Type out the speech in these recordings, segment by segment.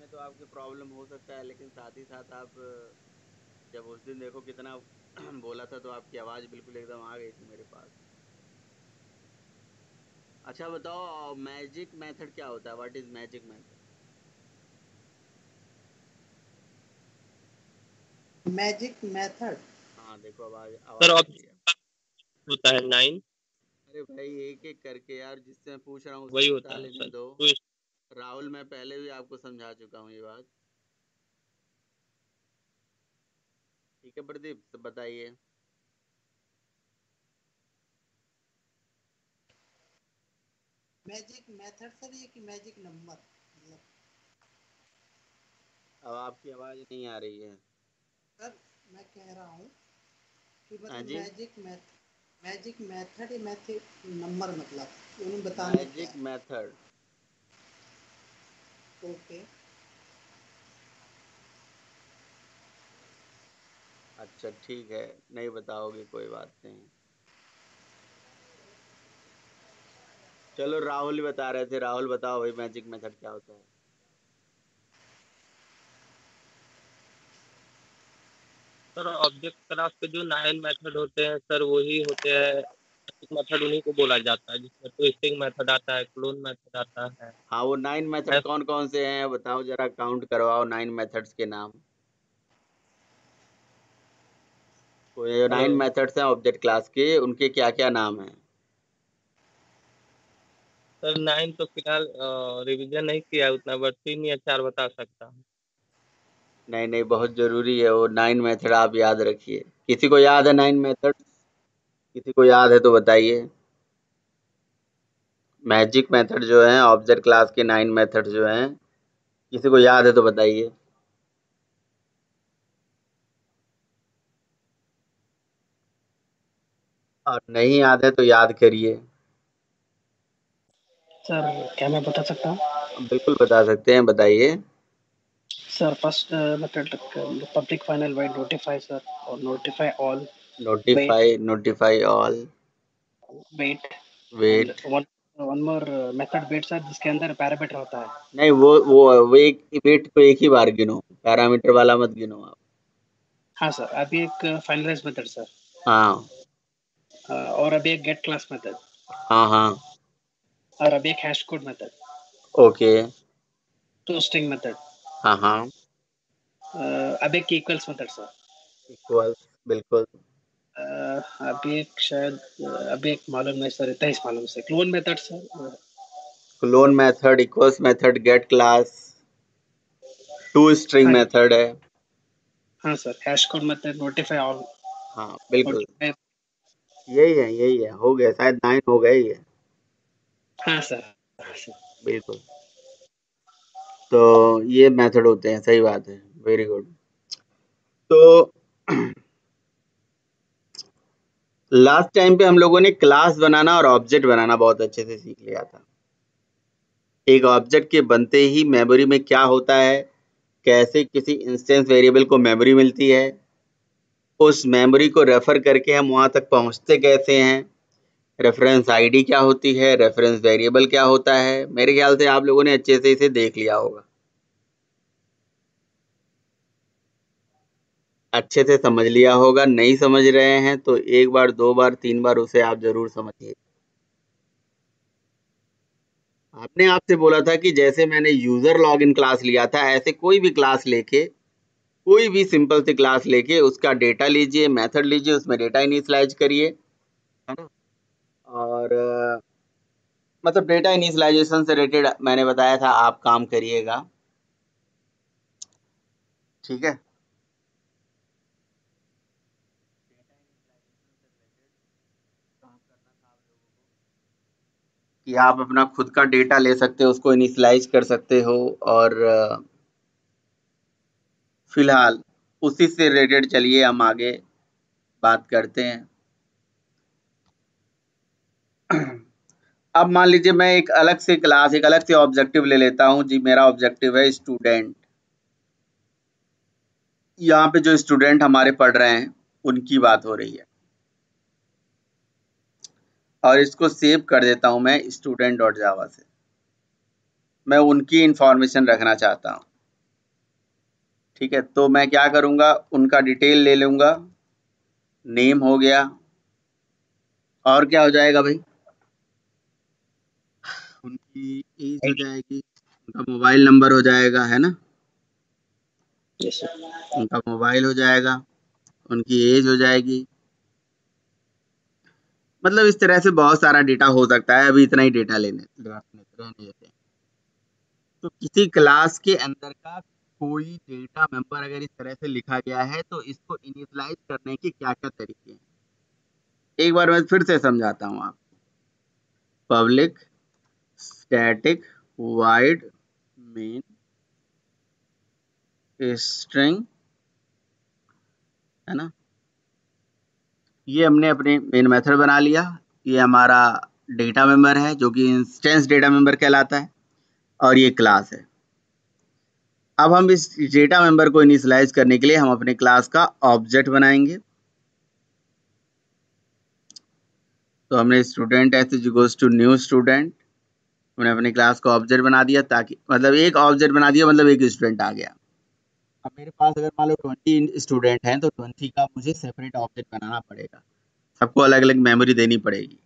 में तो आपकी प्रॉब्लम हो सकता है, लेकिन साथ ही साथ आप जब उस दिन देखो कितना बोला था, तो आपकी आवाज़ बिल्कुल एकदम आ गई थी मेरे पास। अच्छा बताओ, मैजिक मेथड क्या होता है? What is magic method? Magic method. हाँ देखो, आवाज़ सर आवाज़ आ रही है। होता है 9। अरे भाई, एक एक करके यार, जिससे मैं पूछ रहा हूँ वही उसको बता होता है लेने सर। दो। तो राहुल, मैं पहले भी आपको समझा चुका हूँ ये बात। ठीक है प्रदीप, सब बताइए। मैजिक मेथड सर, ये कि मैजिक नंबर मतलब। अब आपकी आवाज़ नहीं आ रही है। सर मैं कह रहा हूँ कि हाँ मतलब जी। मैजिक मेथड, मैथिक नंबर मतलब उन्हें बताने क्या मैजिक है। मेथड। ओके। अच्छा ठीक है, नहीं बताओगे कोई बात नहीं। चलो राहुल ही बता रहे थे, राहुल बताओ भाई, मैजिक मेथड क्या होता है? सर ऑब्जेक्ट क्लास के जो 9 मेथड होते हैं सर, वही होते हैं। मेथड उन्हीं को बोला जाता है, जिसमें ट्विस्टिंग मेथड आता है, क्लोन मेथड आता है। हाँ, वो 9 मेथड कौन कौन से हैं बताओ जरा, काउंट करवाओ 9 मेथड्स के नाम। वो जो हेलो 9 मेथड्स हैं ऑब्जेक्ट क्लास के, उनके क्या क्या नाम हैं? सर, 9 तो फिलहाल रिवीजन नहीं किया है उतना, बट 3 या 4 बता सकता हूँ। नहीं नहीं, बहुत जरूरी है वो 9 मेथड, आप याद रखिए। किसी को याद है 9 मेथड? किसी को याद है तो बताइए। मैजिक मेथड जो है ऑब्जेक्ट क्लास के 9 मेथड जो हैं, किसी को याद है तो बताइए। और नहीं याद है तो याद करिए। सर क्या मैं बता सकता हूँ? बिल्कुल बता सकते हैं, बताइए। Sir first method public final void notify sir, और notify all, wait notify all, wait and wait. One one more method wait sir, जिसके अंदर पैरामीटर होता है। नहीं, वो एक वेट को एक ही बार गिनो, पैरामीटर वाला मत गिनो आप। हाँ सर, अभी एक फाइनलाइज मेथड सर, हाँ और अभी एक गेट क्लास मेथड, हाँ हाँ। और अभी एक hash code method, okay. To string method, हाँ हाँ। अभी एक इक्वल्स मेथड सर, इक्वल, बिल्कुल। अभी एक शायद अभी एक मालूम नहीं सर, इतना ही मालूम sir, clone method sir. Clone method, equals method, get class, to string हाँ मेथड है। हाँ sir, hash code method, notify all, हाँ बिल्कुल, नोटिफाई। यही है, हो गया शायद 9 हो गए ये। हाँ सर, हाँ सर। बिल्कुल। तो ये मेथड होते हैं, सही बात है, वेरी गुड। तो लास्ट टाइम पे हम लोगों ने क्लास बनाना और ऑब्जेक्ट बनाना बहुत अच्छे से सीख लिया था। एक ऑब्जेक्ट के बनते ही मेमोरी में क्या होता है, कैसे किसी इंस्टेंस वेरिएबल को मेमोरी मिलती है, उस मेमोरी को रेफर करके हम वहां तक पहुंचते कैसे हैं, रेफरेंस आईडी क्या होती है, रेफरेंस वेरिएबल क्या होता है। मेरे ख्याल से आप लोगों ने अच्छे से इसे देख लिया होगा, अच्छे से समझ लिया होगा। नहीं समझ रहे हैं तो एक बार, दो बार, तीन बार उसे आप जरूर समझिए। आपने आपसे बोला था कि जैसे मैंने यूजर लॉगिन क्लास लिया था, ऐसे कोई भी क्लास लेके, कोई भी सिंपल सी क्लास लेके उसका डेटा लीजिए, मेथड लीजिए, उसमें डेटा इनिशियलाइज करिए, है ना। और मतलब डेटा इनिशियलाइजेशन से रिलेटेड मैंने बताया था, आप काम करिएगा, ठीक है। काम करना था आप लोगों को कि आप अपना खुद का डेटा ले सकते हो, उसको इनिशियलाइज कर सकते हो, और फिलहाल उसी से रिलेटेड चलिए हम आगे बात करते हैं। अब मान लीजिए मैं एक अलग से क्लास, एक अलग से ऑब्जेक्टिव ले लेता हूं जी। मेरा ऑब्जेक्टिव है स्टूडेंट। यहाँ पे जो स्टूडेंट हमारे पढ़ रहे हैं उनकी बात हो रही है, और इसको सेव कर देता हूं मैं student.java से। मैं उनकी इंफॉर्मेशन रखना चाहता हूं। ठीक है, तो मैं क्या करूंगा, उनका डिटेल ले लूंगा, नेम हो गया, और क्या हो जाएगा भाई, उनकी एज हो जाएगी, उनका मोबाइल नंबर हो जाएगा, है ना, Yes, sir. उनका मोबाइल हो जाएगा, उनकी एज हो जाएगी, मतलब इस तरह से बहुत सारा डेटा हो सकता है। अभी इतना ही डेटा रहने देते हैं। तो किसी क्लास के अंदर का कोई डेटा मेंबर अगर इस तरह से लिखा गया है तो इसको इनिशियलाइज करने के क्या क्या तरीके हैं, एक बार मैं फिर से समझाता हूँ आपको। Public static wide main string, है ना, ये हमने अपने मेन मेथड बना लिया। ये हमारा डेटा मेंबर है जो कि इंस्टेंस डेटा मेंबर कहलाता है, और ये क्लास है। अब हम इस डेटा मेंबर को इनिशियलाइज करने के लिए हम अपने क्लास का ऑब्जेक्ट बनाएंगे। तो हमने student S is equals to new student, हमने अपने क्लास का ऑब्जेक्ट बना दिया, ताकि मतलब एक ऑब्जेक्ट बना दिया, मतलब एक स्टूडेंट आ गया। अब मेरे पास अगर मान लो 20 स्टूडेंट हैं तो 20 का मुझे सेपरेट ऑब्जेक्ट बनाना पड़ेगा, सबको अलग अलग मेमोरी देनी पड़ेगी,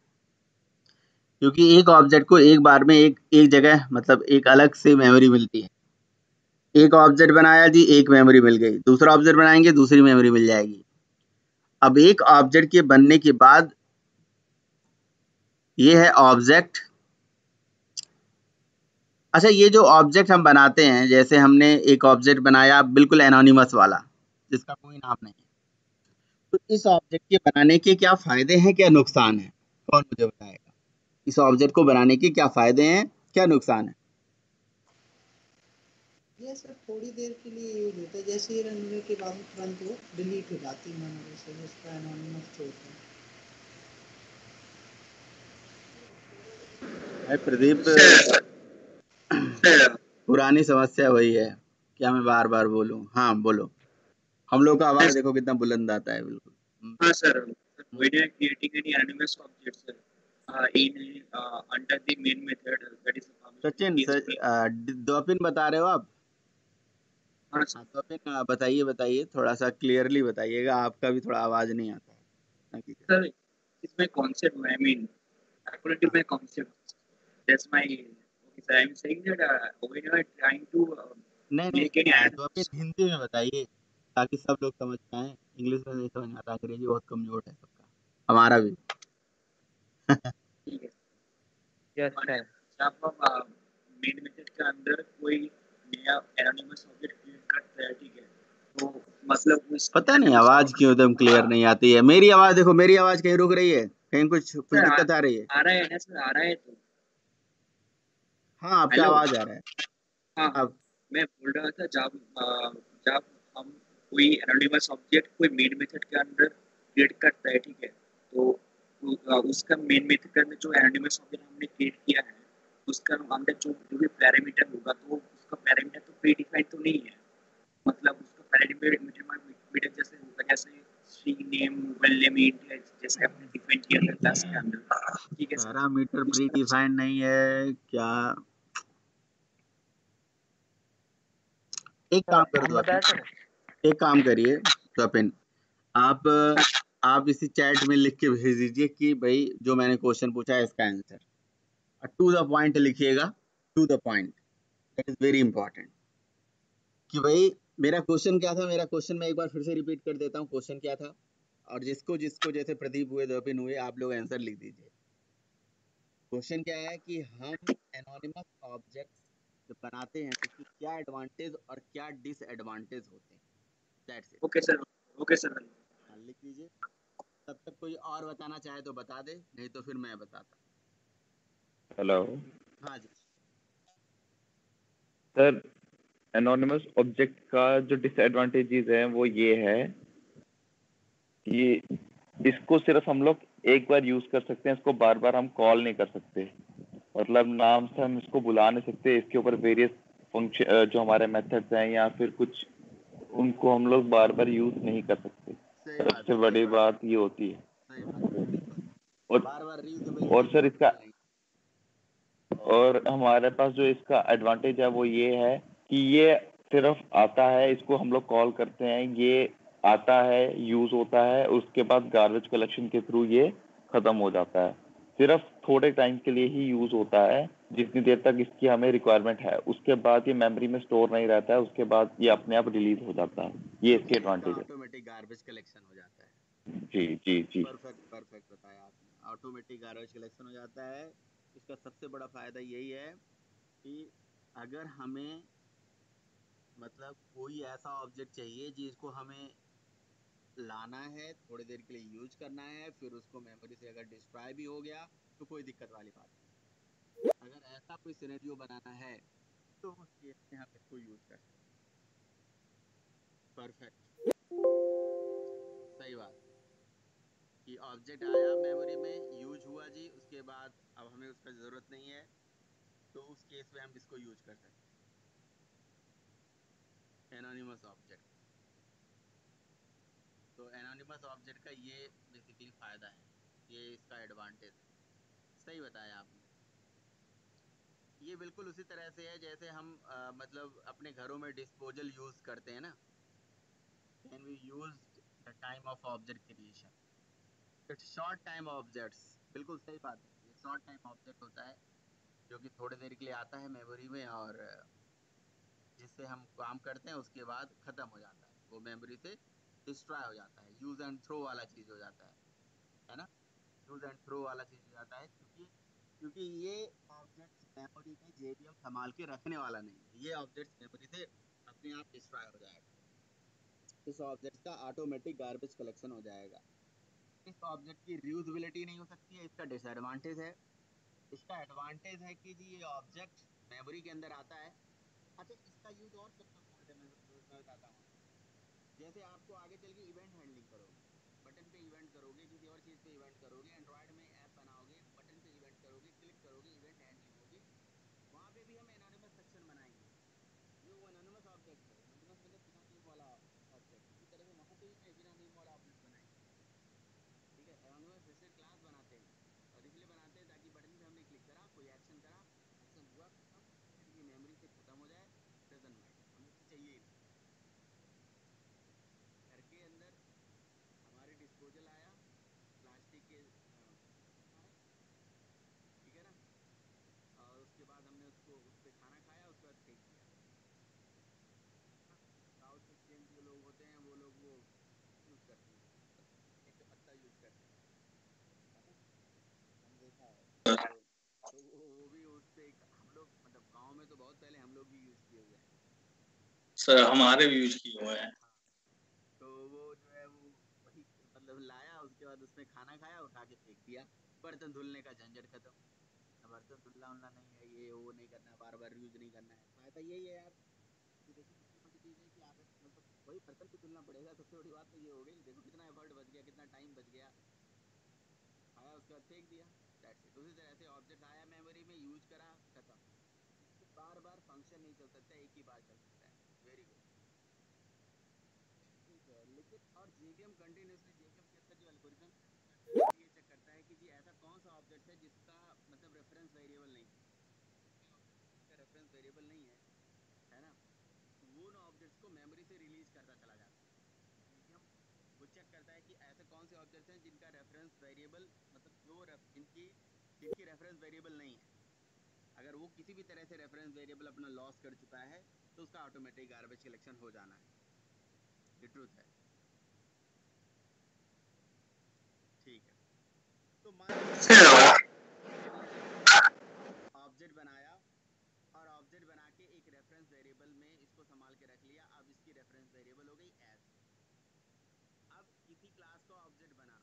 क्योंकि एक ऑब्जेक्ट को एक बार में एक जगह मतलब एक अलग से मेमोरी मिलती है। एक ऑब्जेक्ट बनाया जी, एक मेमोरी मिल गई, दूसरा ऑब्जेक्ट बनाएंगे, दूसरी मेमोरी मिल जाएगी। अब एक ऑब्जेक्ट के बनने के बाद ये है ऑब्जेक्ट। अच्छा, ये जो ऑब्जेक्ट हम बनाते हैं, जैसे हमने एक ऑब्जेक्ट बनाया बिल्कुल एनोनिमस वाला जिसका कोई नाम नहीं है, तो इस ऑब्जेक्ट के बनाने के क्या फायदे हैं, क्या नुकसान है, कौन मुझे बताएगा? इस ऑब्जेक्ट को बनाने के क्या फायदे हैं, क्या नुकसान है? ये सर थोड़ी देर के लिए यूज होता है, जैसे ही रन होने के बाद तुरंत वो डिलीट हो जाती है मेमोरी से, उसका एनोनिमस छोड़ते हैं। भाई प्रदीप, पुरानी समस्या वही है, क्या मैं बार बार बोलूं? हाँ बोलो। हम लोग का आवाज देखो कितना बुलंद आता है, बिल्कुल। हाँ sir, when you are creating any animous object, sir, in under the main method, that is Sachin द्वपिन बता रहे हो आप? हाँ सर, हाँ द्वपिन, बताइए बताइए, थोड़ा सा क्लियरली बताइएगा, आपका भी थोड़ा आवाज नहीं आता है। sir, it's my concept. I mean, according to my concept, that's my. Okay, sir, I'm saying that when you are trying to नहीं make any नहीं, द्वपिन animous, हिंदी में बताइए ताकि सब लोग समझ पाए। इंग्लिश में नहीं समझ में आता, अंग्रेजी बहुत कमजोर है सबका, हमारा भी। ठीक है, यस और सर। जब हम मेन मेथड के अंदर कोई नया एनोनिमस ऑब्जेक्ट क्रिएट करते हैं, ठीक है, तो मतलब उस पता नहीं आवाज क्यों एकदम क्लियर नहीं आती है। मेरी आवाज देखो, मेरी आवाज कहीं रुक रही है, कहीं कुछ दिक्कत आ रही है? आ रहा है ना सर, आ रहा है तो। हाँ, आपका हेलो, आवाज आ रहा है हाँ, अब। मैं बोल रहा था जब हम कोई एनोनिमस ऑब्जेक्ट कोई मेन मेथड के अंदर क्रिएट करता है, ठीक है, तो उसका मेन मेथड के अंदर जो एनोनिमस ऑब्जेक्ट हमने क्रिएट किया है, उसका अंदर जो भी पैरामीटर होगा, तो उसका पैरामीटर तो प्री डिफाइंड तो नहीं है, मतलब उसका पैरामीटर जैसे होगा, जैसे string name, mobile name, int है, जैसे हमने डिफाइन किया था क्लास के अंदर, ठीक है सर। पैरामीटर उस प्री तरह से डिफाइंड नहीं है क्या? एक काम कर हम दो बताए अपन, थे। एक काम करिए स्वपिन, आप आप इसी चैट में लिख के भेज दीजिए कि भाई जो मैंने क्वेश्चन पूछा है इसका आंसर, टू द पॉइंट लिखिएगा, to the point, that is very important. कि भाई मेरा क्वेश्चन क्या था, मेरा क्वेश्चन मैं एक बार फिर से रिपीट कर देता हूँ, क्वेश्चन क्या था, और जिसको जिसको जैसे प्रदीप हुए, दर्पिन हुए, आप लोग आंसर लिख दीजिए। क्वेश्चन क्या है कि हम एनोनिमस ऑब्जेक्ट्स जब बनाते हैं तो उसकी क्या एडवांटेज और क्या डिसएडवांटेज होते हैं, that's it. Okay sir, okay sir. लिख लीजिए। तब तक कोई और बताना चाहे तो बता दे, नहीं तो फिर मैं बताता। हेलो हाँ जी। सर, एनोनिमस ऑब्जेक्ट का जो डिसएडवांटेजेस है वो ये है कि इसको सिर्फ हम लोग एक बार यूज कर सकते हैं, इसको बार बार हम कॉल नहीं कर सकते, मतलब नाम से हम इसको बुला नहीं सकते। इसके ऊपर वेरियस फंक्शन जो हमारे मेथड्स हैं या फिर कुछ, उनको हम लोग बार बार यूज नहीं कर सकते। सही बात सबसे है, बड़ी बात ये होती है। सही बात है, बिल्कुल। और बार बार रीयूजेबल और चीज सर इसका, पॉसिबल नहीं। और हमारे पास जो इसका एडवांटेज है वो ये है कि ये सिर्फ आता है, इसको हम लोग कॉल करते हैं, ये आता है, यूज होता है, उसके बाद गार्बेज कलेक्शन के थ्रू ये खत्म हो जाता है। सिर्फ थोड़े टाइम के लिए ही यूज होता है, जितनी देर तक इसकी हमें रिक्वायरमेंट है। उसके बाद ये मेमोरी में स्टोर नहीं रहता है, उसके बाद ये अपने आप रिलीज हो जाता है। ये इसके एडवांटेज है। ऑटोमेटिक गार्बेज कलेक्शन हो जाता है। जी जी जी। परफेक्ट बताया आपने। ऑटोमेटिक गार्बेज कलेक्शन हो जाता है। इसका सबसे बड़ा फायदा यही है कि अगर हमें मतलब कोई ऐसा ऑब्जेक्ट चाहिए जिसको हमें लाना है, थोड़ी देर के लिए यूज करना है, फिर उसको मेमोरी से अगर डिस्ट्रॉय भी हो गया तो कोई दिक्कत वाली बात नहीं। अगर ऐसा कोई सिनेरियो बनाना है तो उस केस में हम इसको यूज कर सकते हैं। परफेक्ट, सही बात कि ऑब्जेक्ट आया मेमोरी में, यूज हुआ जी, उसके बाद अब हमें उसका जरूरत नहीं है तो उस केस में हम इसको यूज कर सकते हैं, एनोनिमस ऑब्जेक्ट। तो एनोनिमस ऑब्जेक्ट का ये बेसिकली फायदा है, ये इसका एडवांटेज है। सही बताया आपने। ये बिल्कुल उसी तरह से है जैसे हम मतलब अपने घरों में डिस्पोजल यूज करते हैं ना, can we use the time of object creation, it's short time objects. बिल्कुल सही बात है, ये शॉर्ट टाइम ऑब्जेक्ट होता है जो कि थोड़ी देर के लिए आता है मेमोरी में और जिससे हम काम करते हैं उसके बाद खत्म हो जाता है, वो मेमोरी से डिस्ट्रॉय हो जाता है, यूज एंड थ्रो वाला चीज हो जाता है ना, यूज एंड थ्रो वाला चीज हो जाता है। क्योंकि क्योंकि ये ऑब्जेक्ट्स मेमोरी में जेबीएम संभाल के रखने वाला नहीं है, ये ऑब्जेक्ट्स मेमोरी से अपने आप डिस्ट्रॉय हो जाएगा। इस ऑब्जेक्ट का ऑटोमेटिक गार्बेज कलेक्शन हो जाएगा। इस ऑब्जेक्ट की रीयूजेबिलिटी नहीं हो सकती है, इसका डिसएडवांटेज है। इसका एडवांटेज है कि जी ये ऑब्जेक्ट मेमोरी के अंदर आता है। अच्छा, इसका यूज और कब कब करते हैं मैं बताता हूँ आपको। जैसे आपको आगे चल के इवेंट हैंडलिंग करोगे, बटन पे इवेंट करोगे, किसी और चीज पे इवेंट करोगे, एंड्रॉइड में ऐप बनाओगे, बटन पे इवेंट करोगे, क्लिक करोगे, इवेंट हैंडलिंग होगी, वहां पे भी हम एनोनिमस सेक्शन बनाएंगे। ये वो एनोनिमस ऑब्जेक्ट है, एनोनिमस मतलब बिना नेम वाला ऑब्जेक्ट। इसी तरह से वहां पे भी बिना नेम वाला ऑब्जेक्ट बनाएंगे। ठीक है, एनोनिमस सेक्शन क्लास बनाते हैं और इसलिए बनाते हैं ताकि बटन पे हमने क्लिक करा, कोई एक्शन करा, एक्शन हुआ खत्म, फिर ये मेमोरी से खत्म हो जाए, डजंट मैटर, हमें इसे चाहिए ही नहीं। घर के अंदर हमारे डिस्पोजल आया, प्लास्टिक के बर्तन आए, ठीक है ना, और उसके बाद हमने उसको उस पे खाना खाया, उसके बाद फेंक दिया। साउथ इंडियन जो लोग होते हैं वो लोग वो यूज करते हैं, पुदीने का पत्ता यूज करते हैं, है ना, मैंने देखा है। तो वो भी उस पे हम लोग मतलब गांव में तो बहुत पहले हम लोग भी यूज किए हुए हैं सर, हमारे भी यूज किए हुए हैं। हाँ। तो वो जो है वो वही मतलब लाया, उसके बाद उसमें खाना खाया, उठा के फेंक दिया, बर्तन धुलने का झंझट खत्म। बर्तन धुलना उलना नहीं है, ये वो नहीं करना है, बार बार यूज नहीं करना है। फायदा यही है यार कि देखो सबसे बड़ी चीज है कि आप मतलब वही बर्तन भी धुलना पड़ेगा, सबसे बड़ी बात तो ये हो गई। देखो कितना एफर्ट बच गया, कितना टाइम बच गया, खाया उसके बाद फेंक दिया, दैट्स इट। उसी तरह से ऑब्जेक्ट आया मेमोरी में, यूज करा, खत्म। इसमें बार बार फंक्शन नहीं चल सकता, एक ही बार चल सकता है। वेरी गुड, ठीक है। लेकिन और जेवीएम कंटिन्यूसली, जेवीएम के अंदर जो एल्गोरिथम है वो कंटिन्यूसली ये चेक करता है कि जी ऐसा कौन सा ऑब्जेक्ट है जिसका मतलब रेफरेंस वेरिएबल नहीं है, ऑब्जेक्ट जिसका रेफरेंस वेरिएबल नहीं है ना, तो वो ना ऑब्जेक्ट्स को मेमोरी से रिलीज करता चला जाता है। जेवीएम वो चेक करता है कि ऐसे कौन से ऑब्जेक्ट्स हैं जिनका रेफरेंस वेरिएबल मतलब जिनकी जिनकी रेफरेंस वेरिएबल नहीं है। अगर वो किसी भी तरह से रेफरेंस वेरिएबल अपना लॉस कर चुका है तो उसका ऑटोमेटिक गार्बेज कलेक्शन हो जाना है। ये ट्रूथ है, ठीक है। तो मान ऑब्जेक्ट बनाया और ऑब्जेक्ट बना के एक रेफरेंस वेरिएबल में इसको संभाल के रख लिया। अब इसकी रेफरेंस वेरिएबल हो गई एस। अब किसी क्लास का ऑब्जेक्ट बना,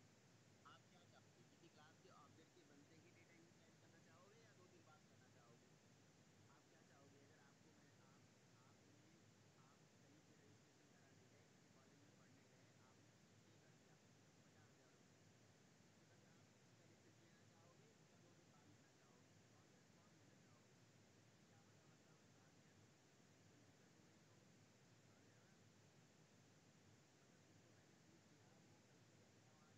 आप क्या चाहोगे, किसी क्लास के ऑब्जेक्ट के बनते ही डेटा इनिशियलाइज करना चाहोगे या 2 दिन बाद करना चाहोगे? आप क्या चाहोगे? अगर आपको मैं आप कहीं पे रजिस्ट्रेशन कराने गए, किसी कॉलेज में पढ़ने गए, आपने पे कर दिया 50,000 रुपया, उसके बाद आप उसका रिसिप्ट लेना चाहोगे या 2 दिन बाद लेना चाहोगे? ऑन द स्पॉट लेना चाहोगे कि क्या पता बंदा कोई भाग गया तो कहीं कोई दिक्कत हो गई तो? समझ रहे हो ना, मतलब जिनको मैंने फीस दिया वो कल को अपना वहाँ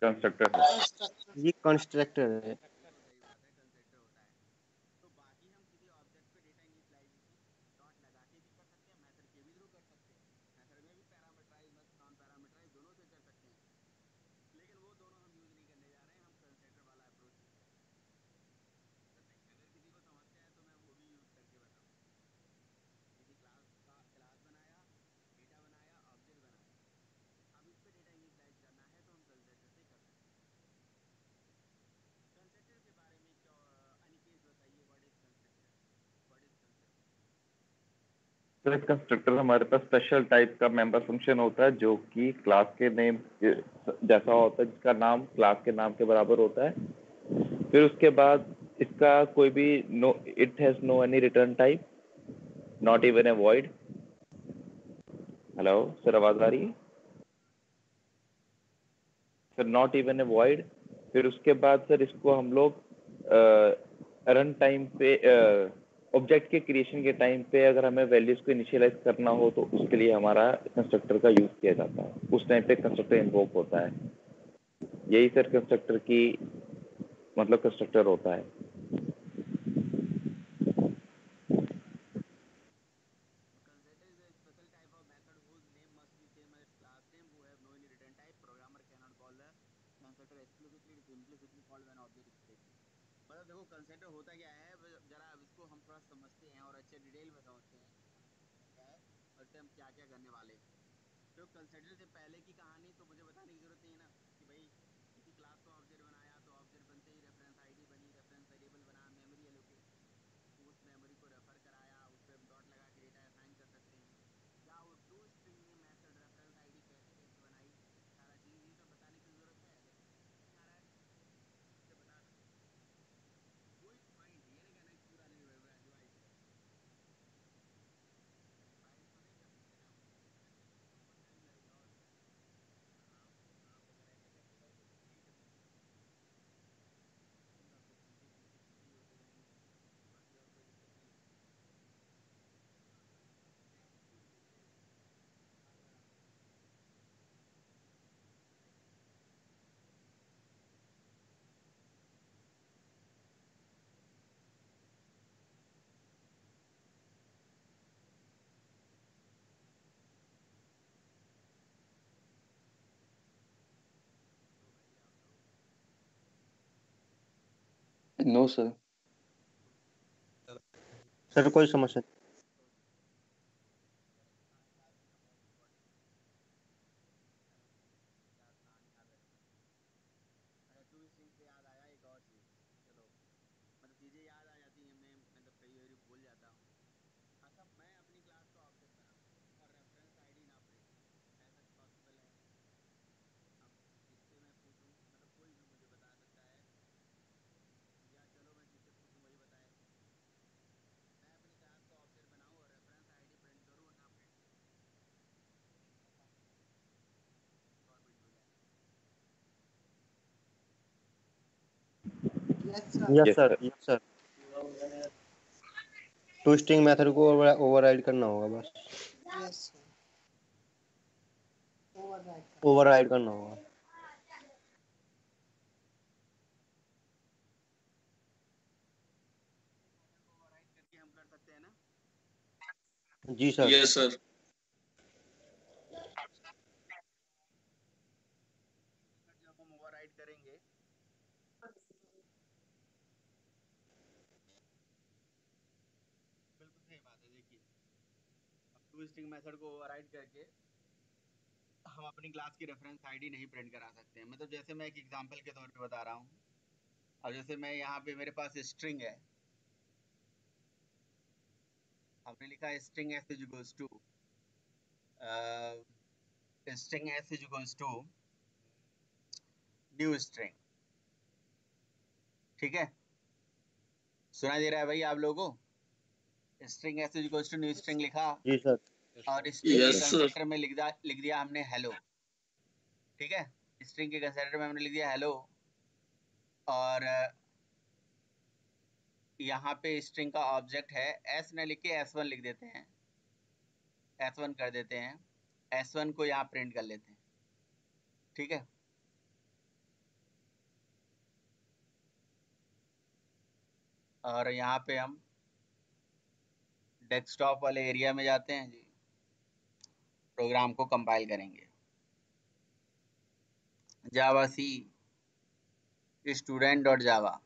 कंस्ट्रक्टर है। कंस्ट्रक्टर ये कंस्ट्रक्टर है। सही बात है, कंस्ट्रक्टर होता है। तो बाकी हम किसी ऑब्जेक्ट पे डेटा इनिशियलाइजेशन डॉट लगा के भी कर सकते हैं, मेथड के भी थ्रू कर सकते हैं। मेथड में भी पैरामीटराइज नॉन पैरामीटराइज दोनों से कर सकते हैं, लेकिन वो दोनों हम यूज नहीं करने जा रहे हैं, हम कंस्ट्रक्टर वाला अप्रोच यूज करेंगे। बस नहीं, अगर किसी को समस्या है तो मैं वो भी यूज करके बताऊंगा। किसी क्लास बनाया, डेटा बनाया, ऑब्जेक्ट बनाया, अब इस पे डेटा इनिशियलाइज करना है तो हम कंस्ट्रक्टर से कर सकते हैं। कंस्ट्रक्टर के बारे में क्या अनिकेत बताइए, what is constructor, what is constructor? तो एक कंस्ट्रक्टर हमारे पास स्पेशल टाइप का मेंबर फंक्शन होता है जो कि क्लास के नेम जैसा होता है, जिसका नाम क्लास के नाम के बराबर होता है। फिर उसके बाद इसका कोई भी no, it has no any return type, not even a void. Hello sir, आवाज आ रही है सर? Not even a void. फिर उसके बाद सर इसको हम लोग रन टाइम पे ऑब्जेक्ट के क्रिएशन के टाइम पे अगर हमें वैल्यूज को इनिशियलाइज करना हो तो उसके लिए हमारा कंस्ट्रक्टर का यूज किया जाता है। उस टाइम पे कंस्ट्रक्टर इन्वोक होता है। यही सर कंस्ट्रक्टर की मतलब कंस्ट्रक्टर होता है। Consider is a special type of method whose name must be same as its class name, who have no any return type. Programmer cannot call the constructor explicitly, it is implicitly called when object is created. मतलब देखो कंसेप्टर होता क्या है, जरा अब इसको हम थोड़ा समझते हैं और अच्छे डिटेल में समझते हैं कि कंसेप्टर होता क्या है और इस पे हम क्या क्या करने वाले हैं। तो कंसेप्टर से पहले की कहानी तो मुझे बताने की जरूरत नहीं है ना, कि भाई किसी क्लास को ऑब्जेक्ट बनाया तो ऑब्जेक्ट बनते ही रेफरेंस आईडी बनी, रेफरेंस वेरिएबल बना, मेमोरी एलोकेट हुई, उस मेमोरी को रेफर कराया, उस पर हम डॉट लगा के डेटा असाइन कर सकते हैं, या वो टू स्ट्रिंग में मेथड रेफरेंस आईडी कैसे कैसे बनाई, सारा चीज ये सब बताने की जरूरत है? अगर किसी को नहीं आ रहा है तो से बता सकता हूँ। कोई पॉइंट ये ना कहना कि पूरा रिवाइज कर दो, अगर रिवाइज तो नहीं कर सकते ना हम, कंस्ट्रक्टर लिखने में बहुत टाइम लगेगा और क्या। आप अगर ऐसे करते रहोगे तो ठीक है, मैं बताऊंगा, फिर पीछे पीछे पीछे ही होते जाएंगे। बाकी और कोई दिक्कत नहीं है। चलो आप कोई समस्या है तो पूछ लीजिए, बार बार आपको बताऊंगा, बताइए। तो भाई आप लोग नो सर, सर कोई समस्या नहीं। तो अगर कहानी याद रखना बहुत इंपॉर्टेंट है, अगर याद कहानी याद रखना। अच्छा, टू स्ट्रिंग से याद आया एक और चीज़, चलो मतलब चीज़ें याद आ जाती हैं, मैं मतलब कई बार भूल जाता हूँ। अच्छा, मैं अपनी क्लास का ऑब्जेक्ट बनाऊँ और रेफरेंस आईडी ना प्रिंट करूँ, ऐसा पॉसिबल है? अब जिससे मैं पूछूं, मतलब कोई भी मुझे बता सकता है, या चलो मैं जिससे पूछूं वही बताए। मैं अपनी क्लास का ऑब्जेक्ट बनाऊं और रेफरेंस आईडी प्रिंट करूं और ना प्रिंट करूं, ऐसा एक और प्रिंट हो जाए। Yes sir. Yes yes sir, sir. Yes sir. To string method को ओवरराइड करना होगा बस, यस सर, ओवरराइड कर। ओवरराइड करना होगा। मेथड को ओवरराइड करके हम कर सकते हैं ना? जी सर। Yes sir. मेथड जब हम ओवरराइड करेंगे, बिल्कुल सही बात है। देखिए, अब टू स्ट्रिंग मेथड को ओवरराइड करके हम अपनी क्लास की रेफरेंस आईडी नहीं प्रिंट करा सकते हैं। मतलब जैसे मैं एक एग्जांपल के तौर पे बता रहा हूँ, अब जैसे मैं यहाँ पे मेरे पास स्ट्रिंग है, हमने लिखा है string s is equals to string s is equals to new string, ठीक है? सुनाई दे रहा है भाई आप लोगों को? String s is equals to new string लिखा जी सर। और स्ट्रिंग के यस सर। कंस्ट्रक्टर में लिख दिया हमने हेलो, ठीक है? स्ट्रिंग के कंस्ट्रक्टर में हमने लिख दिया हेलो, और यहाँ पे स्ट्रिंग का ऑब्जेक्ट है s न लिख के s1 लिख देते हैं, s1 कर देते हैं, s1 को यहाँ प्रिंट कर लेते हैं, ठीक है? और यहाँ पे हम डेस्कटॉप वाले एरिया में जाते हैं जी, प्रोग्राम को कंपाइल करेंगे। Java C student dot Java,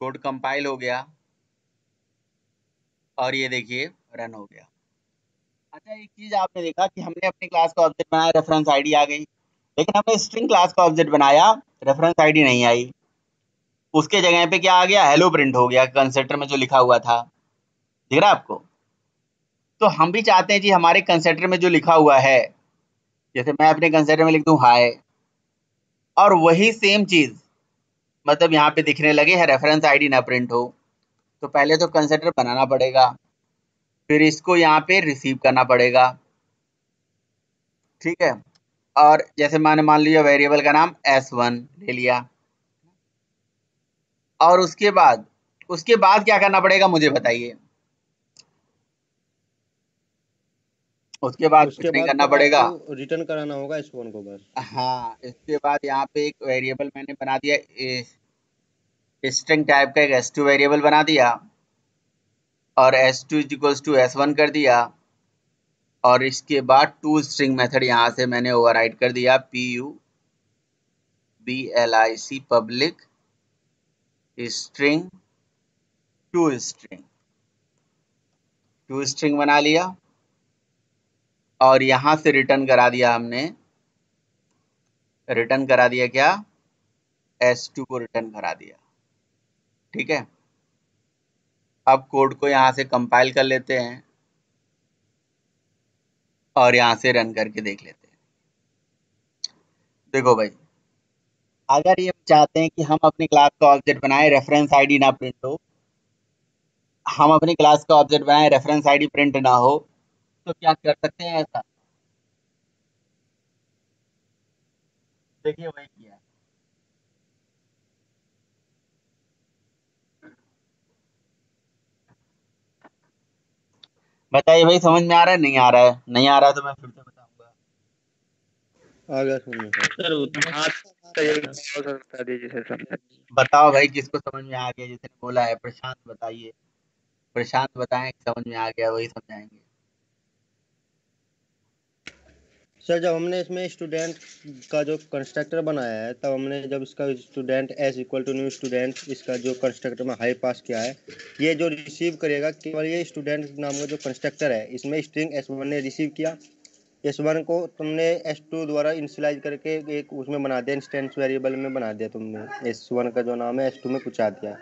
code compile हो गया और ये देखिए रन हो गया। अच्छा, एक चीज आपने देखा कि हमने अपनी क्लास का ऑब्जेक्ट बनाया, रेफरेंस आईडी आ गई, लेकिन हमने स्ट्रिंग क्लास का ऑब्जेक्ट बनाया, रेफरेंस आईडी नहीं आई। उसके जगह पे क्या आ गया, हेलो प्रिंट हो गया कंस्ट्रक्टर में जो लिखा हुआ था। दिख रहा है आपको? तो हम भी चाहते हैं जी हमारे कंस्ट्रक्टर में जो लिखा हुआ है, जैसे मैं अपने कंस्ट्रक्टर में लिख दूं हाय, और वही सेम चीज मतलब यहाँ पे दिखने लगे है, रेफरेंस आईडी ना प्रिंट हो, तो पहले तो कंस्ट्रक्टर बनाना पड़ेगा, फिर इसको यहाँ पे रिसीव करना पड़ेगा। ठीक है, और जैसे मैंने मान लिया वेरिएबल का नाम S1 ले लिया, और उसके बाद क्या करना पड़ेगा मुझे बताइए? उसके बाद कुछ उसके नहीं बाद करना तो पड़ेगा। आपको रिटर्न कराना होगा S1 को बस। हाँ, इसके बाद यहाँ पे एक वेरिएबल मैंने बना दिया, स्ट्रिंग टाइप का एक S2 वेरिएबल बना दिया, और S2 इक्वल्स टू S1 कर दिया, और इसके बाद टू स्ट्रिंग मेथड यहाँ से मैंने ओवरराइड कर दिया, PUBLIC public string to string बना लिया, और यहाँ से रिटर्न करा दिया हमने, रिटर्न करा दिया क्या, S2 को रिटर्न करा दिया। ठीक है, अब कोड को यहाँ से कंपाइल कर लेते हैं और यहाँ से रन करके देख लेते हैं। देखो भाई, अगर ये चाहते हैं कि हम अपनी क्लास का ऑब्जेक्ट बनाए, रेफरेंस आईडी ना प्रिंट हो, हम अपनी क्लास का ऑब्जेक्ट बनाए, रेफरेंस आईडी प्रिंट ना हो, तो क्या कर सकते हैं ऐसा? देखिए वही किया है। बताइए भाई, समझ में आ रहा है नहीं आ रहा है? नहीं आ रहा है तो मैं फिर से बताऊंगा। आ गया समझ में सर। सर उतना बता दीजिए सर, समझा। बताओ भाई, किसको समझ में आ गया? जिसने बोला है प्रशांत बताइए, प्रशांत बताएं समझ में आ गया, वही समझाएंगे। सर जब हमने इसमें स्टूडेंट का जो कंस्ट्रक्टर बनाया है, तब हमने जब इसका student S equal to new student, इसका जो कंस्ट्रक्टर में हाई पास किया है, ये जो रिसीव करेगा केवल ये स्टूडेंट नाम का जो कंस्ट्रक्टर है, इसमें स्ट्रिंग S1 ने रिसीव किया, S1 को तुमने S2 द्वारा इनिशियलाइज करके एक उसमें बना दिया, इंस्टेंस वेरिएबल में बना दिया तुमने, S1 का जो नाम है S2 में पहुंचा दिया।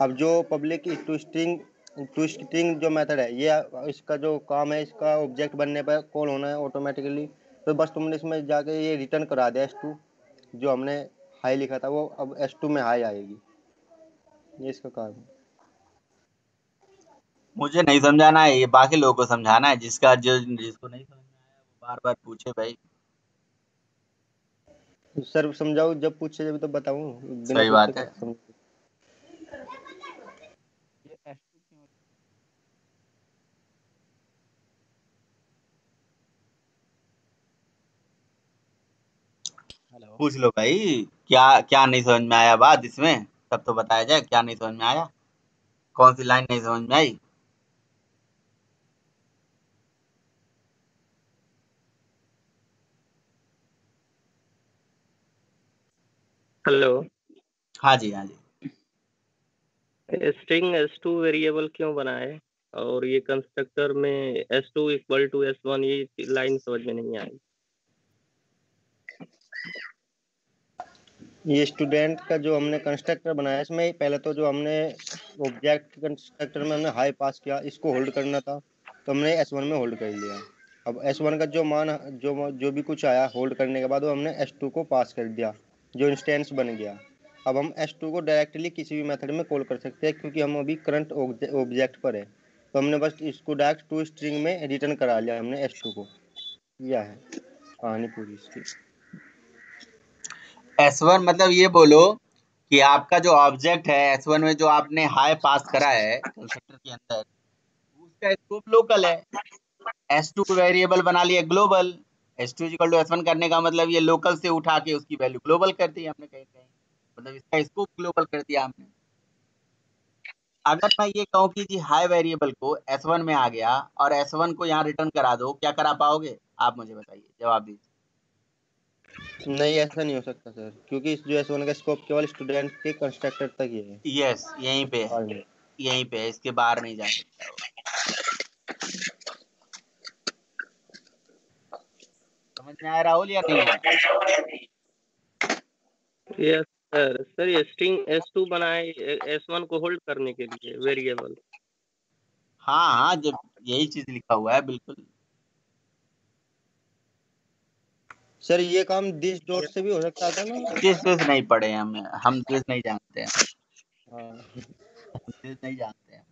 अब जो पब्लिक टू स्ट्रिंग जो मेथड है, ये इसका जो काम है, इसका ऑब्जेक्ट बनने पर कॉल होना है ऑटोमेटिकली, तो बस तुमने इसमें जाके ये रिटर्न करा दिया S2, जो हमने हाई लिखा था वो अब S2 में हाई आएगी, ये इसका काम है। मुझे नहीं समझाना है, ये बाकी लोगों को समझाना है। जिसको नहीं समझ में आया वो बार बार पूछे भाई। सर समझाओ, जब पूछे जब तो बताऊं, बिना सही पूछे बात है। कैसे समझ। हेलो। पूछ लो भाई, क्या क्या नहीं समझ में आया बात इसमें, तब तो बताया जाए क्या नहीं समझ में आया, कौन सी लाइन नहीं समझ में आई। हेलो। हाँ जी, हाँ जी। स्ट्रिंग S2 वेरिएबल क्यों बनाए, और ये कंस्ट्रक्टर में S2 इक्वल टू S1, ये लाइन समझ में नहीं आई। ये स्टूडेंट का जो हमने कंस्ट्रक्टर बनाया, इसमें पहले तो जो हमने ऑब्जेक्ट कंस्ट्रक्टर में हमने हाई पास किया, इसको होल्ड करना था, तो हमने S1 में होल्ड कर लिया। अब S1 का जो मान जो भी कुछ आया होल्ड करने के बाद, वो हमने S2 को पास कर दिया, जो इंस्टेंस बन गया। अब हम S2 को डायरेक्टली किसी भी मेथड में कॉल कर सकते हैं, क्योंकि हम अभी करंट ऑब्जेक्ट पर है, तो हमने बस इसको डायरेक्ट टू स्ट्रिंग में रिटर्न करा लिया हमने S2 को। यह है कहानी पूरी इसकी। S1 मतलब ये बोलो कि आपका जो ऑब्जेक्ट है S1 में जो आपने हाई पास करा है कंस्ट्रक्टर के अंदर, उसका स्कोप लोकल है। S2 वेरिएबल बना लिया global, S2 equal to S1 करने का मतलब ये लोकल से उठा के उसकी वैल्यू ग्लोबल कर दी हमने कहीं कहीं, मतलब इसका स्कोप ग्लोबल कर दिया हमने। अगर मैं ये कहूँ कि जी हाई वेरिएबल को S1 में आ गया और S1 को यहाँ रिटर्न करा दो, क्या करा पाओगे? आप मुझे बताइए, जवाब दीजिए। नहीं, ऐसा नहीं हो सकता सर, क्योंकि इस जो S1 का स्कोप केवल स्टूडेंट के कंस्ट्रक्टर तक ही है। यस, यहीं पे है, और नहीं। यहीं पे है, इसके बाहर नहीं जा सकता वो। समझ में आया राहुल या नहीं आया? Yes sir. सर ये स्ट्रिंग S2 बनाए S1 को होल्ड करने के लिए वेरिएबल। हाँ हाँ, जब यही चीज लिखा हुआ है बिल्कुल। सर ये काम दिस डॉट से भी हो सकता था ना? दिस नहीं पढ़े हम दिस नहीं जानते हैं, हाँ दिस नहीं जानते हैं।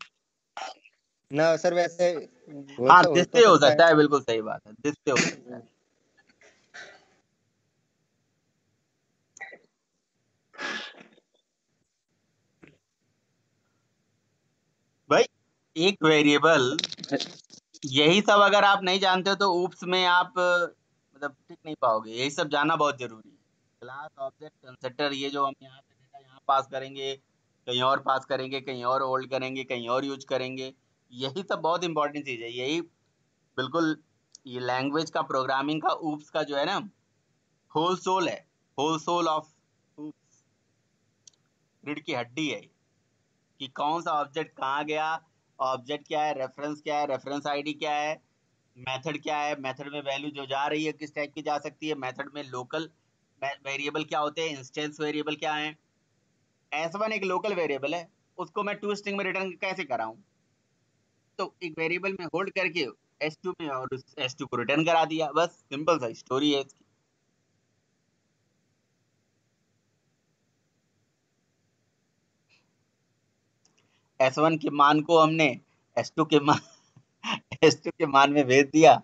ना सर, वैसे हाँ, हो दिस तो से हो सकता सकता है। है, बिल्कुल सही बात है, दिस से हो सकता है। भाई एक वेरिएबल, यही सब अगर आप नहीं जानते हो तो ऊप्स में आप मतलब टिक नहीं पाओगे। यही सब जानना बहुत जरूरी है। क्लास, ऑब्जेक्ट, कंस्ट्रक्टर, ये जो हम यहाँ पे डेटा यहाँ पास करेंगे, कहीं और पास करेंगे, कहीं और होल्ड करेंगे, कहीं और यूज करेंगे, यही सब बहुत इंपॉर्टेंट चीज है। यही बिल्कुल ये लैंग्वेज का, प्रोग्रामिंग का, ऊप्स का जो है ना, होल सोल है, होल सोल ऑफ ऊप्स, रीढ़ की हड्डी है कि कौन सा ऑब्जेक्ट कहाँ गया, ऑब्जेक्ट क्या है, रेफरेंस आईडी क्या है, मेथड क्या है, मेथड में वैल्यू जो जा रही है किस टाइप की जा सकती है, मेथड में लोकल वेरिएबल क्या होते हैं, इंस्टेंस वेरिएबल क्या है। S1 एक लोकल वेरिएबल है, उसको मैं टू स्ट्रिंग में रिटर्न कैसे कराऊं? तो एक वेरिएबल में होल्ड करके S2 में और उस S2 को रिटर्न करा दिया, बस सिंपल सा स्टोरी है इसकी। S1 के मान को हमने S2 के मान S2 के मान में भेज दिया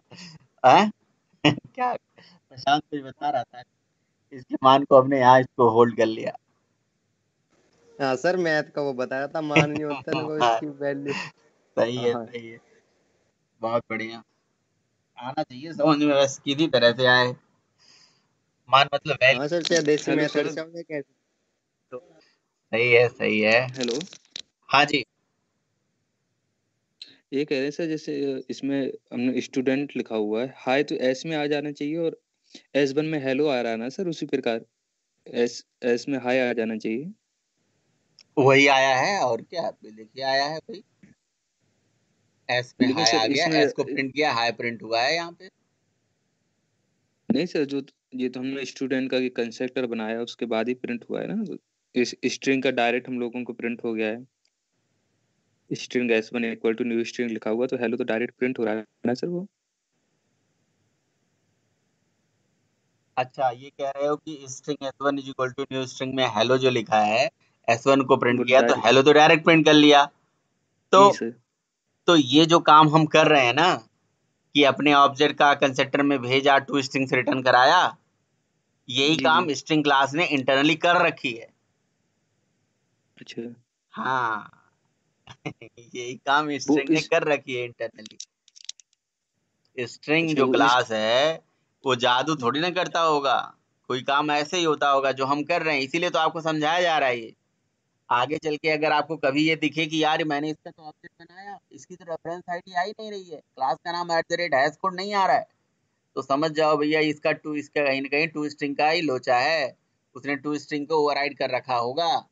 है क्या प्रशांत कुछ बता रहा था, इसके मान को हमने यहाँ इसको होल्ड कर लिया। हाँ सर, मैथ का वो बताया था, मान नहीं होता ना कोई हाँ, इसकी वैल्यू। सही है, हाँ सही है, बहुत बढ़िया। आना चाहिए समझ में, बस किसी तरह से आए, मान मतलब हाँ वैल्यू। सर, चाहे देसी हेलो मेथड सर। से हो या कैसे। सही है, सही है। हेलो। हाँ जी। ये कह रहे हैं सर, जैसे इसमें हमने स्टूडेंट लिखा हुआ है, हाई तो एस में आ जाना चाहिए और S1 में हेलो आ रहा है ना सर, उसी प्रकार एस एस में हाई आ जाना चाहिए। वही आया है और क्या, देखिए आया है भाई, एस में लेकिन हाई सर आ गया, इसमें एस को प्रिंट किया, हाई प्रिंट हुआ है यहाँ पे। नहीं सर, जो ये तो हमने स्टूडेंट का कंस्ट्रक्टर बनाया उसके बाद ही प्रिंट हुआ है ना, इस स्ट्रिंग का डायरेक्ट हम लोगों को प्रिंट हो गया है। String S1 equal to new string लिखा हुआ तो हेलो तो डायरेक्ट प्रिंट हो रहा है ना सर वो। अच्छा, ये कह रहे हो कि string S1 is equal to new string में हेलो जो लिखा है, S1 को प्रिंट वो किया तो डायरेक्ट। हेलो तो डायरेक्ट प्रिंट कर लिया। तो जी सर। तो ये जो काम हम कर रहे हैं ना, कि अपने ऑब्जेक्ट का कंस्ट्रक्टर में भेजा, टू स्ट्रिंग से रिटर्न कराया, यही जी जी। काम स्ट्रिंग क्लास ने इंटरनली कर रखी है। अच्छा। हाँ यही काम वो स्ट्रिंग ने इस कर रखी है इंटरनली। स्ट्रिंग अच्छा जो वो इस क्लास है वो जादू थोड़ी ना करता होगा, कोई काम ऐसे ही होता होगा जो हम कर रहे हैं, इसीलिए तो आपको समझाया जा रहा है ये। आगे चल के अगर आपको कभी ये दिखे कि यार मैंने इसका तो ऑब्जेक्ट बनाया, इसकी तो रेफरेंस आईडी आ ही नहीं रही है, क्लास का नाम @ हैश कोड नहीं आ रहा है, तो समझ जाओ भैया इसका कहीं ना कहीं टू स्ट्रिंग का ही लोचा है। उसने टू स्ट्रिंग को ओवरराइड कर रखा होगा,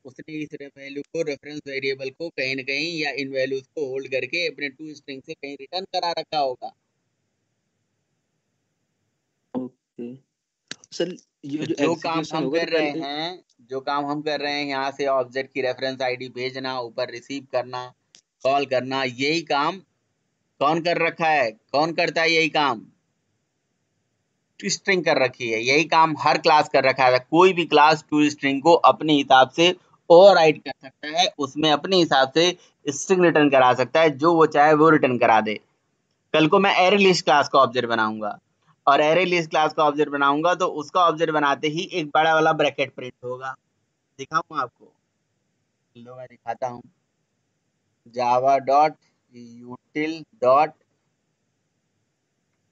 उसने इस वैल्यू को, रेफरेंस वेरिएबल को कहीं ना कहीं या इन वैल्यूज को होल्ड करके अपने टू स्ट्रिंग से कहीं रिटर्न करा रखा होगा। ओके सर, ये तो जो जो काम एग्जीक्यूशन हम होगा तो कर रहे पहले। हैं, जो काम हम कर रहे हैं यहाँ से ऑब्जेक्ट की रेफरेंस आईडी भेजना, ऊपर रिसीव करना, कॉल करना, यही काम कौन कर रखा है, कौन करता है यही काम? टू स्ट्रिंग कर रखी है, यही काम हर क्लास कर रखा है। कोई भी क्लास टू स्ट्रिंग को अपने हिसाब से ओवरराइड कर सकता है, उसमें अपने हिसाब से स्ट्रिंग रिटर्न करा सकता है, जो वो चाहे वो रिटर्न करा दे। कल को मैं एरे लिस्ट क्लास का ऑब्जेक्ट बनाऊंगा, और एरे लिस्ट क्लास का ऑब्जेक्ट बनाऊंगा तो उसका ऑब्जेक्ट बनाते ही एक बड़ा वाला ब्रैकेट प्रिंट होगा। दिखाऊं आपको, लो मैं दिखाता हूँ। Java dot यूटिल dot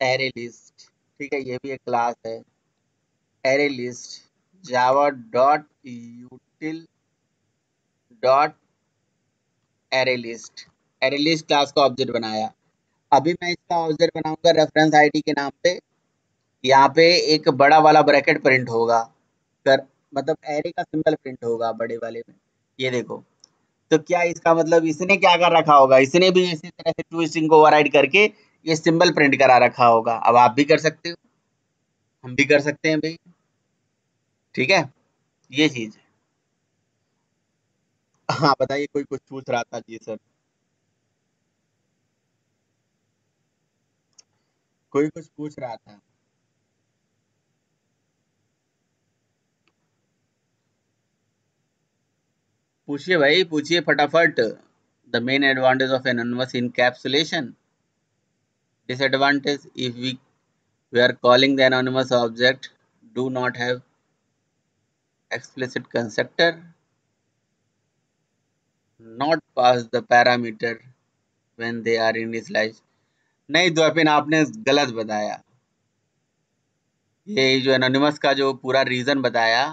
array list, ठीक है, ये भी एक क्लास है। Array list Java dot यूटिल dot array list class का ऑब्जेक्ट बनाया। अभी मैं इसका ऑब्जेक्ट बनाऊंगा रेफरेंस आईडी के नाम पे। यहाँ पे एक बड़ा वाला ब्रैकेट प्रिंट होगा, कर मतलब एरे का सिंबल प्रिंट होगा बड़े वाले में, ये देखो। तो क्या इसका मतलब इसने क्या कर रखा होगा, इसने भी इसी तरह से टू स्ट्रिंग को ओवरराइड करके ये सिंबल प्रिंट करा रखा होगा। अब आप भी कर सकते हो, हम भी कर सकते हैं भाई, ठीक है, ये चीज है। हाँ बताइए, कोई कुछ पूछ रहा था जी सर, कोई कुछ पूछ रहा था। पूछिए भाई, पूछिए फटाफट। The main advantage of anonymous encapsulation, disadvantage if we are calling the anonymous object do not have explicit constructor, not pass the parameter when they are initialized। नहीं द्वापिन, आपने गलत बताया। ये जो एनोनिमस का जो पूरा रीजन बताया,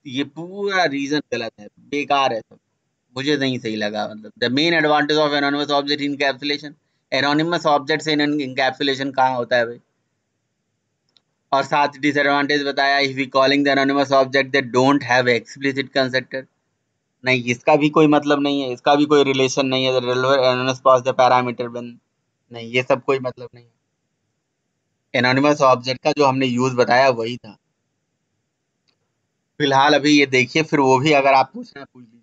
ये पूरा रीजन गलत है, बेकार है सब, मुझे नहीं सही लगा। मतलब the main advantage of anonymous object encapsulation, anonymous object से इनकैप्सुलेशन कहाँ होता है भाई। और साथ डिसएडवांटेज बताया, if we calling the anonymous object that don't have explicit constructor. नहीं, इसका भी कोई मतलब नहीं है, इसका भी कोई रिलेशन नहीं है। Anonymous pass the parameter when, नहीं ये सब कोई मतलब नहीं है। एनोनिमस ऑब्जेक्ट का जो हमने यूज बताया वही था। फिलहाल अभी ये देखिए, फिर वो भी अगर आप पूछना है पूछ लीजिए।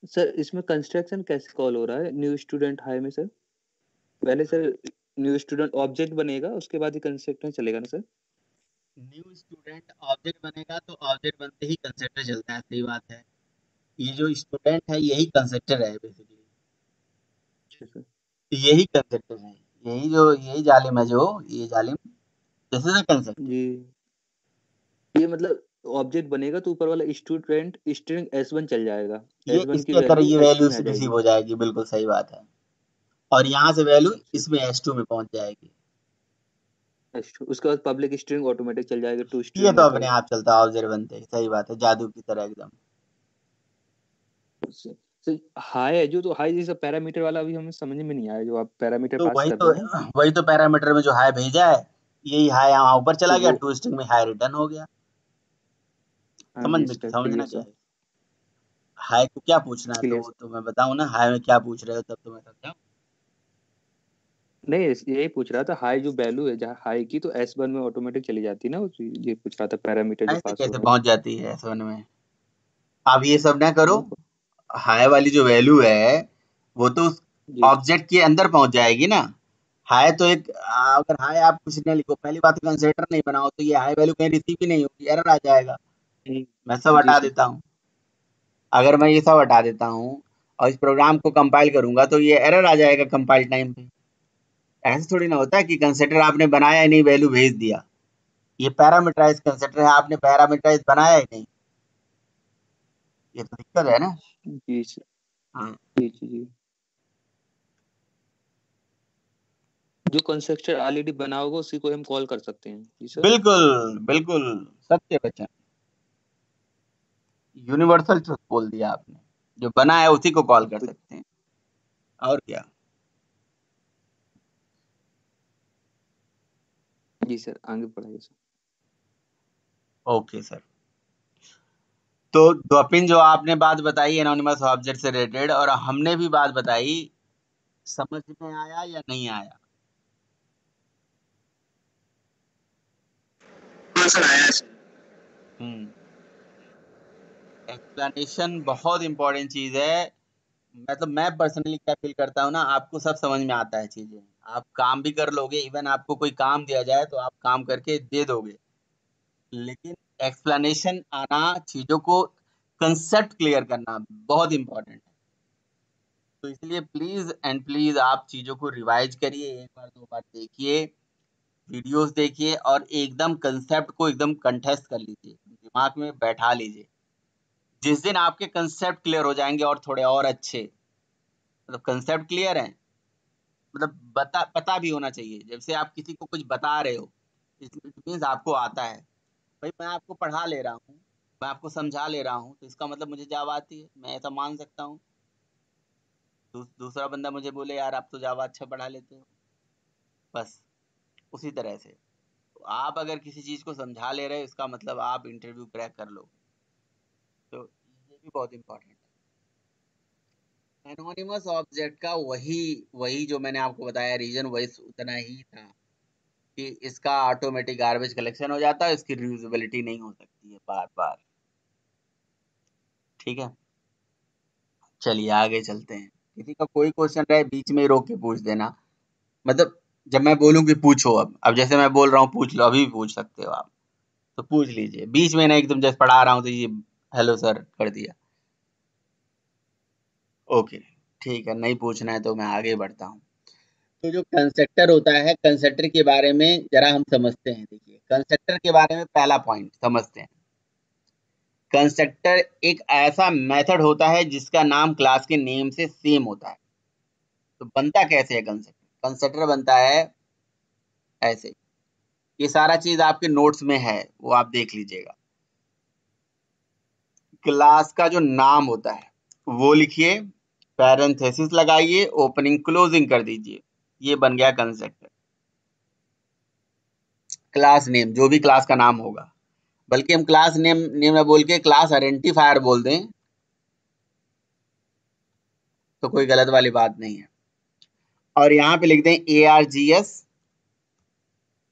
सर इसमें कंस्ट्रक्शन कैसे कॉल हो रहा है न्यू स्टूडेंट हाई में सर? पहले सर न्यू स्टूडेंट ऑब्जेक्ट बनेगा, उसके बाद ही कंस्ट्रक्टर चलेगा ना सर? न्यू स्टूडेंट ऑब्जेक्ट बनेगा तो ऑब्जेक्ट बनते ही कंस्ट्रक्टर चलता है, सही बात है। ये जो स्टूडेंट है यही कंस्ट्रक्टर है बेसिकली, अच्छा सर। यही कंस्ट्रक्टर है, यही जालिम है, जो ये जालिम, दिस इज अ कंस्ट्रक्टर। जी, ये मतलब ऑब्जेक्ट बनेगा तो ऊपर वाला स्टूडेंट स्ट्रिंग S1 चल जाएगा, ये S1 की इसके अंदर वैल्यू ये S2 वैल्यू में आ रिसीव जाएगी। हो जाएगी, बिल्कुल सही बात है। और यहाँ से वैल्यू अच्छा अच्छा, इसमें S2 में पहुंच जाएगी। S2 उसके बाद पब्लिक स्ट्रिंग ऑटोमेटिक चल जाएगा टू ये स्ट्रिंग तो अपने मेथड। आप चलता है, ऑब्जेक्ट बनते ही, सही बात है, जादू की तरह एकदम। सर हाई है जो, तो हाई जैसा पैरामीटर वाला अभी हमें समझ में नहीं आया, जो आप पैरामीटर तो पास कर रहे हैं। वही तो पैरामीटर में जो हाई भेजा है, यही हाई यहाँ ऊपर चला तो गया, वो, टू स्ट्रिंग में हाई रिटर्न हो गया। हाँ जी सर समझना क्लियर क्या सर, है, हाई को क्या पूछना है, तो क्लियर। वो तो मैं बताऊं ना, हाई में क्या पूछ रहे हो तब तो मैं समझाऊं। नहीं यही पूछ रहा था, हाई जो वैल्यू है जहाँ हाई की, तो S1 में ऑटोमेटिक चली जाती है ना, ये पूछ रहा था पैरामीटर जो ऐसे पास हो कैसे रहा पहुंच जाती है S1 में, आप ये सब ना करो। है। हाई वाली जो वैल्यू है वो तो उस जी ऑब्जेक्ट के अंदर पहुंच जाएगी ना। हाई तो एक, अगर हाई आप कुछ न लिखो, पहली बात तो कंसिडर नहीं बनाओ, तो ये हाई वैल्यू कहीं रिसीव ही नहीं होगी, एरर आ जाएगा। मैं सब जी हटा सर। देता हूँ, अगर मैं ये सब हटा देता हूँ और इस प्रोग्राम को कंपाइल करूंगा तो ये एरर आ जाएगा कंपाइल टाइम पे। ऐसे थोड़ी ना होता है कि कंसिडर आपने बनाया ही नहीं, वैल्यू भेज दिया। ये पैरामीटराइज कंसिडर है, आपने पैरामीटराइज बनाया ही नहीं, ये तो दिक्कत है ना। जी सर। हाँ जी जी जी, जो कंस्ट्रक्टर ऑलरेडी बना होगा उसी को हम कॉल कर सकते हैं। जी सर। बिल्कुल बिल्कुल, सत्य वचन, यूनिवर्सल ट्रुथ बोल दिया आपने, जो बना है उसी को कॉल कर सकते हैं, और क्या। जी सर आगे बढ़ाइए सर। Okay sir. तो द्वपिन जो आपने बात बताई एनोनिमस ऑब्जेक्ट से रिलेटेड, और हमने भी बात बताई, समझ में आया या नहीं आया? हाँ सर आया सर। एक्सप्लेनेशन बहुत इंपॉर्टेंट चीज है। मतलब मैं पर्सनली क्या फील करता हूँ ना, आपको सब समझ में आता है चीजें, आप काम भी कर लोगे, इवन आपको कोई काम दिया जाए तो आप काम करके दे दोगे, लेकिन एक्सप्लेनेशन आना, चीजों को कंसेप्ट क्लियर करना बहुत इंपॉर्टेंट है। तो इसलिए प्लीज एंड प्लीज आप चीजों को रिवाइज करिए, एक बार दो बार देखिए, वीडियोस देखिए, और एकदम कंसेप्ट को एकदम कंठस्थ कर लीजिए, दिमाग में बैठा लीजिए। जिस दिन आपके कंसेप्ट क्लियर हो जाएंगे और थोड़े और अच्छे, मतलब कंसेप्ट क्लियर है, मतलब पता भी होना चाहिए, जैसे आप किसी को कुछ बता रहे हो, इट मीन्स आपको आता है। भाई मैं आपको पढ़ा ले रहा हूँ, मैं आपको समझा ले रहा हूँ तो इसका मतलब मुझे जावा आती है, मैं ऐसा मान सकता हूँ। दूसरा बंदा मुझे बोले यार आप तो जावा अच्छा पढ़ा लेते हो, बस उसी तरह से तो आप अगर किसी चीज को समझा ले रहे हो इसका मतलब आप इंटरव्यू क्रैक कर लोगे, तो ये भी बहुत इंपॉर्टेंट है। एनोनिमस ऑब्जेक्ट का वही जो मैंने आपको बताया रीजन वही उतना ही था कि इसका ऑटोमेटिक गार्बेज कलेक्शन हो जाता है, इसकी रियूजेबिलिटी नहीं हो सकती है बार बार। ठीक है, चलिए आगे चलते हैं। किसी का कोई क्वेश्चन रहे बीच में रोक के पूछ देना, मतलब जब मैं बोलूं कि पूछो, अब जैसे मैं बोल रहा हूँ पूछ लो, अभी भी पूछ सकते हो आप, तो पूछ लीजिए बीच में, नहीं एकदम जैसे पढ़ा रहा हूँ तो ये हेलो सर कर दिया, ओके ठीक है, नहीं पूछना है तो मैं आगे बढ़ता हूँ। तो जो कंस्ट्रक्टर होता है, कंस्ट्रक्टर के बारे में जरा हम समझते हैं। देखिए कंस्ट्रक्टर के बारे में पहला पॉइंट समझते हैं। कंस्ट्रक्टर एक ऐसा मेथड होता है जिसका नाम क्लास के नेम से सेम होता है। तो बनता कैसे है कंस्ट्रक्टर? कंस्ट्रक्टर बनता है ऐसे, ये सारा चीज आपके नोट्स में है, वो आप देख लीजिएगा। क्लास का जो नाम होता है वो लिखिए, पैरेंथेसिस लगाइए, ओपनिंग क्लोजिंग कर दीजिए, ये बन गया कंस्ट्रक्टर। क्लास नेम, जो भी क्लास का नाम होगा, बल्कि हम क्लास नेम में बोल के क्लास आइडेंटिफायर बोल दें तो कोई गलत वाली बात नहीं है। और यहाँ पे लिख दें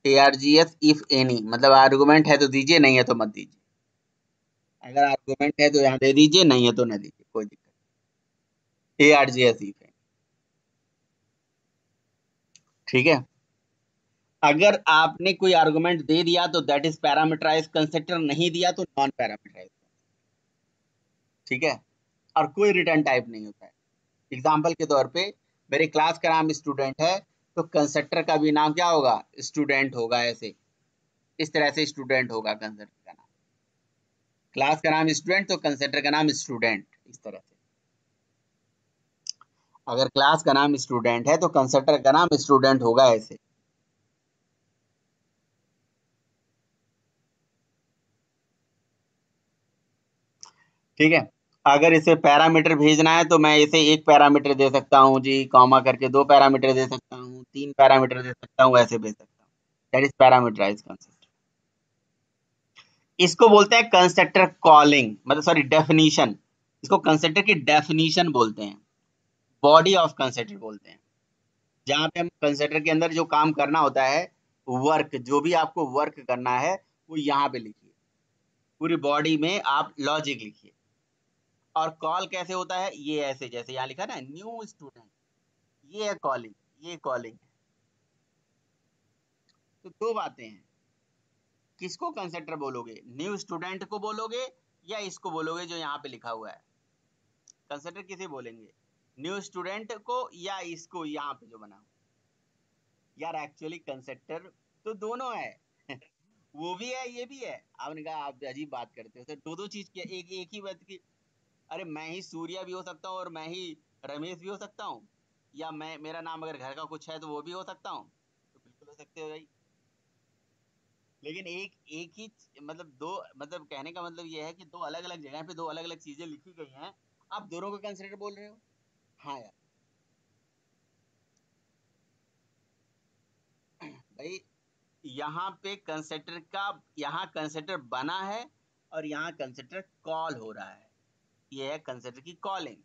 ARGS इफ एनी, मतलब आर्गुमेंट है तो दीजिए, नहीं है तो मत दीजिए। अगर आर्गुमेंट है तो यहाँ दे दीजिए, नहीं है तो न दीजिए, कोई दिक्कत। ARGS इफ एनी, ठीक है। अगर आपने कोई आर्गुमेंट दे दिया तो दैट इज पैरामीटराइज कंस्ट्रक्टर, नहीं दिया तो नॉन पैरामीटराइज, ठीक है। और कोई रिटर्न टाइप नहीं होता है। एग्जाम्पल के तौर पे मेरे क्लास का नाम स्टूडेंट है तो कंस्ट्रक्टर का भी नाम क्या होगा? स्टूडेंट होगा। ऐसे इस तरह से स्टूडेंट होगा कंस्ट्रक्टर का नाम। क्लास का नाम स्टूडेंट तो कंस्ट्रक्टर का नाम स्टूडेंट, इस तरह से। अगर क्लास का नाम स्टूडेंट है तो कंस्ट्रक्टर का नाम स्टूडेंट होगा, ऐसे। ठीक है। अगर इसे पैरामीटर भेजना है तो मैं इसे एक पैरामीटर दे सकता हूँ जी, कॉमा करके 2 पैरामीटर दे सकता हूँ, 3 पैरामीटर दे सकता हूँ, ऐसे भेज सकता हूँ। That is parameterize constructor. इसको बोलते हैं कंस्ट्रक्टर कॉलिंग, मतलब सॉरी डेफिनीशन। इसको कंस्ट्रक्टर की डेफिनीशन बोलते हैं, बॉडी ऑफ कंस्ट्रक्टर बोलते हैं। जहां पे हम कंस्ट्रक्टर के अंदर जो काम करना होता है, वर्क, जो भी आपको वर्क करना है वो यहाँ पे लिखिए, पूरी बॉडी में आप लॉजिक लिखिए। और कॉल कैसे होता है? ये ऐसे, जैसे यहाँ लिखा ना न्यू स्टूडेंट, ये है कॉलिंग, ये कॉलिंग। तो दो बातें हैं, किसको कंस्ट्रक्टर बोलोगे? न्यू स्टूडेंट को बोलोगे या इसको बोलोगे जो यहाँ पे लिखा हुआ है? कंस्ट्रक्टर किसे बोलेंगे, न्यू स्टूडेंट को या इसको यहाँ पे जो बना हुआ? यार एक्चुअली कंस्ट्रक्टर तो दोनों है वो भी है ये भी है। आपने कहा आप अजीब बात करते हो, तो दो दो चीज की एक एक ही बात की। अरे मैं ही सूर्या भी हो सकता हूँ और मैं ही रमेश भी हो सकता हूँ, या मैं, मेरा नाम अगर घर का कुछ है तो वो भी हो सकता हूँ, तो बिल्कुल हो सकते हो भाई। लेकिन एक एक ही मतलब दो, मतलब कहने का मतलब ये है कि दो अलग अलग जगह पे दो अलग अलग चीजें लिखी गई हैं, आप दोनों को कंसिडर बोल रहे हो। हाँ यार भाई, यहाँ पे कंसिडर का, यहाँ कंसिडर बना है और यहाँ कंसिडर कॉल हो रहा है, ये है कंसिडर की कॉलिंग।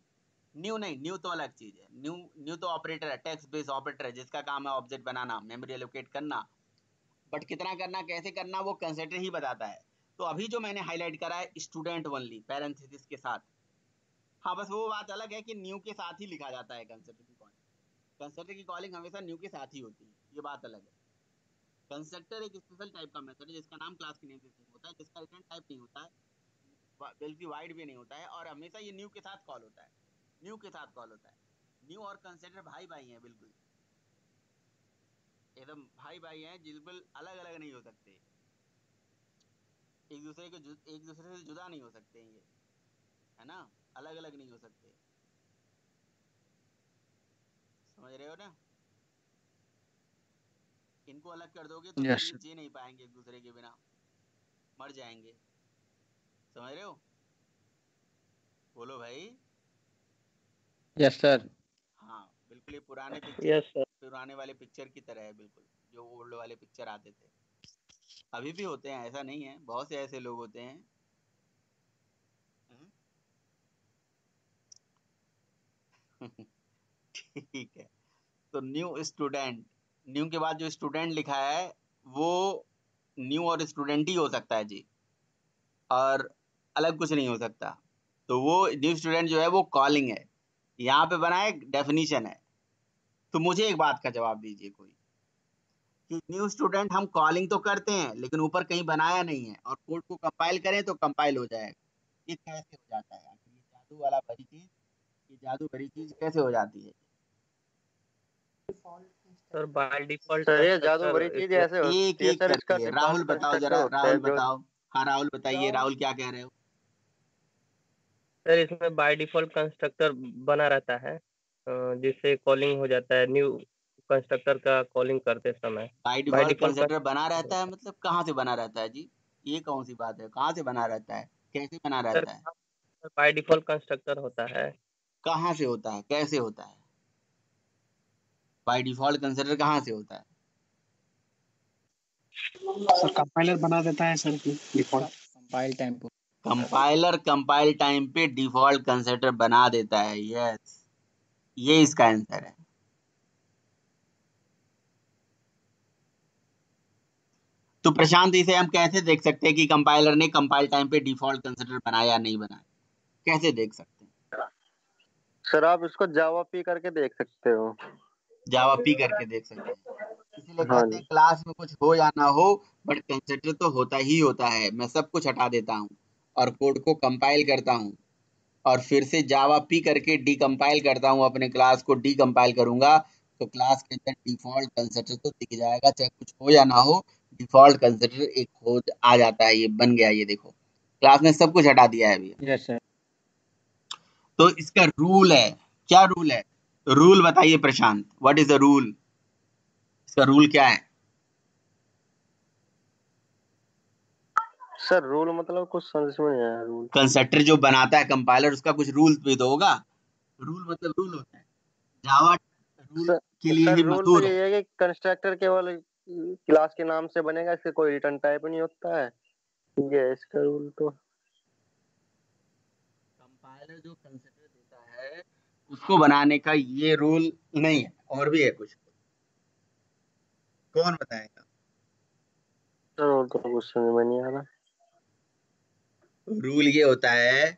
न्यू नहीं, न्यू तो अलग चीज है। न्यू तो ऑपरेटर है, टेक्स्ट बेस्ड ऑपरेटर है, जिसका काम है ऑब्जेक्ट बनाना, मेमोरी एलोकेट करना, बट कितना करना, कैसे करना, वो कंसिडर ही बताता है। तो अभी जो मैंने हाईलाइट करा है स्टूडेंट ओनली पैरेंथेसिस के साथ, हाँ बस वो बात अलग है कि न्यू के साथ ही लिखा जाता है कंसिडर की कॉलिंग। कंसिडर की कॉलिंग हमेशा न्यू के साथ ही होती है, ये बात अलग है। कंस्ट्रक्टर एक स्पेशल टाइप का मेथड है जिसका नाम क्लास के नेम से सेम होता है, जिसका रिटर्न टाइप नहीं होता है, बल्कि वाइड भी नहीं होता है, और हमेशा ये न्यू के साथ कॉल होता है, न्यू के साथ कॉल होता है। न्यू और कंस्ट्रक्टर भाई भाई हैं, बिल्कुल एकदम भाई भाई हैं, बिल्कुल अलग अलग नहीं हो सकते, एक दूसरे से जुदा नहीं हो सकते हैं ये, है ना, अलग अलग नहीं हो सकते, समझ रहे हो ना। इनको अलग कर दोगे तो फिर यस ये सर। जी नहीं पाएंगे एक दूसरे के बिना, मर जाएंगे, समझ रहे हो? बोलो भाई। Yes sir. हाँ बिल्कुल, ये पुराने पिक्चर, यस सर। पुराने वाले पिक्चर की तरह है बिल्कुल, जो ओल्ड वाले पिक्चर आते थे। अभी भी होते हैं, ऐसा नहीं है, बहुत से ऐसे लोग होते हैं। ठीक है, तो न्यू स्टूडेंट, न्यू के बाद जो स्टूडेंट लिखा है वो न्यू और स्टूडेंट ही हो सकता है जी, और अलग कुछ नहीं हो सकता। तो वो न्यू स्टूडेंट जो है वो कॉलिंग है, यहाँ पे बना है डेफिनेशन है। तो मुझे एक बात का जवाब दीजिए कोई, कि न्यू स्टूडेंट हम कॉलिंग तो करते हैं लेकिन ऊपर कहीं बनाया नहीं है, और कोड को कंपाइल करें तो कंपाइल हो जाएगा। ये कैसे हो जाता है? ये जादू वाला भरी चीज, ये जादू भरी चीज कैसे हो जाती है? सर बाय डिफॉल्ट सर ये जादू भरी चीज ऐसे एक होती है एक सर, इसका करके राहुल डिफॉल्ट बताओ कंस्ट्रक्टर जरा, होता है राहुल जो बताओ। हाँ राहुल बताइए, राहुल क्या कह रहे हो? सर इसमें बाय डिफॉल्ट कंस्ट्रक्टर बना रहता है, जिससे कॉलिंग हो जाता है न्यू कंस्ट्रक्टर का कॉलिंग करते समय। By by default default consider बना रहता है, मतलब कहाँ से बना रहता है जी? ये कौन सी बात है, कहाँ से बना रहता है, कैसे बना सर रहता है? बाय डिफॉल्ट कंस्ट्रक्टर होता है। कहाँ से होता है, कैसे होता है? बाय डिफॉल्ट कंसिडर कहाँ से होता है? सर कंपाइलर बना देता है सर डिफॉल्ट। कंपाइल टाइम पे कंपाइलर कंपाइल टाइम पे डिफॉल्ट कंसिडर बना देता है, यस, ये इसका आंसर है। तो प्रशांत, इसे हम कैसे देख सकते हैं कि कंपाइलर ने कंपाइल टाइम पे डिफॉल्ट कंसिडर बनाया या नहीं बनाया, कैसे देख सकते हैं? सर आप इसको जावा पी करके देख सकते हो। जावा पी करके देख सकते हैं, इसीलिए हाँ कहते जी। हैं क्लास में कुछ हो या ना हो बट कंसिडर तो होता ही होता है। मैं सब कुछ हटा देता हूँ और कोड को कंपाइल करता हूँ, और फिर से जावा पी करके डीकंपाइल करता हूँ, अपने क्लास को डीकंपाइल करूंगा तो क्लास के अंदर डिफॉल्ट कंसिडर तो दिख जाएगा, चाहे कुछ हो या ना हो। डिफॉल्ट कंसिडर एक हो आ जाता है, ये बन गया, ये देखो क्लास ने सब कुछ हटा दिया है अभी। Yes sir. तो इसका रूल है, क्या रूल है? रूल बताइए प्रशांत, व्हाट इज द रूल? इसका रूल क्या है? सर रूल मतलब कुछ समझ में नहीं आया। रूल कंस्ट्रक्टर जो बनाता है कंपाइलर, उसका कुछ रूल भी तो होगा। रूल मतलब रूल होता है, जावा रूल सर, के लिए सर ही रूल तो मशहूर है। ये है कि कंस्ट्रक्टर केवल क्लास के नाम से बनेगा, इसके कोई रिटर्न टाइप नहीं होता है, ये है इसका रूल। तो कंपाइलर जो कंसिडर देता है उसको बनाने का ये रूल नहीं है, और भी है कुछ, कौन बताएगा? सर और तो कुछ समझ में नहीं आ रहा। रूल ये होता है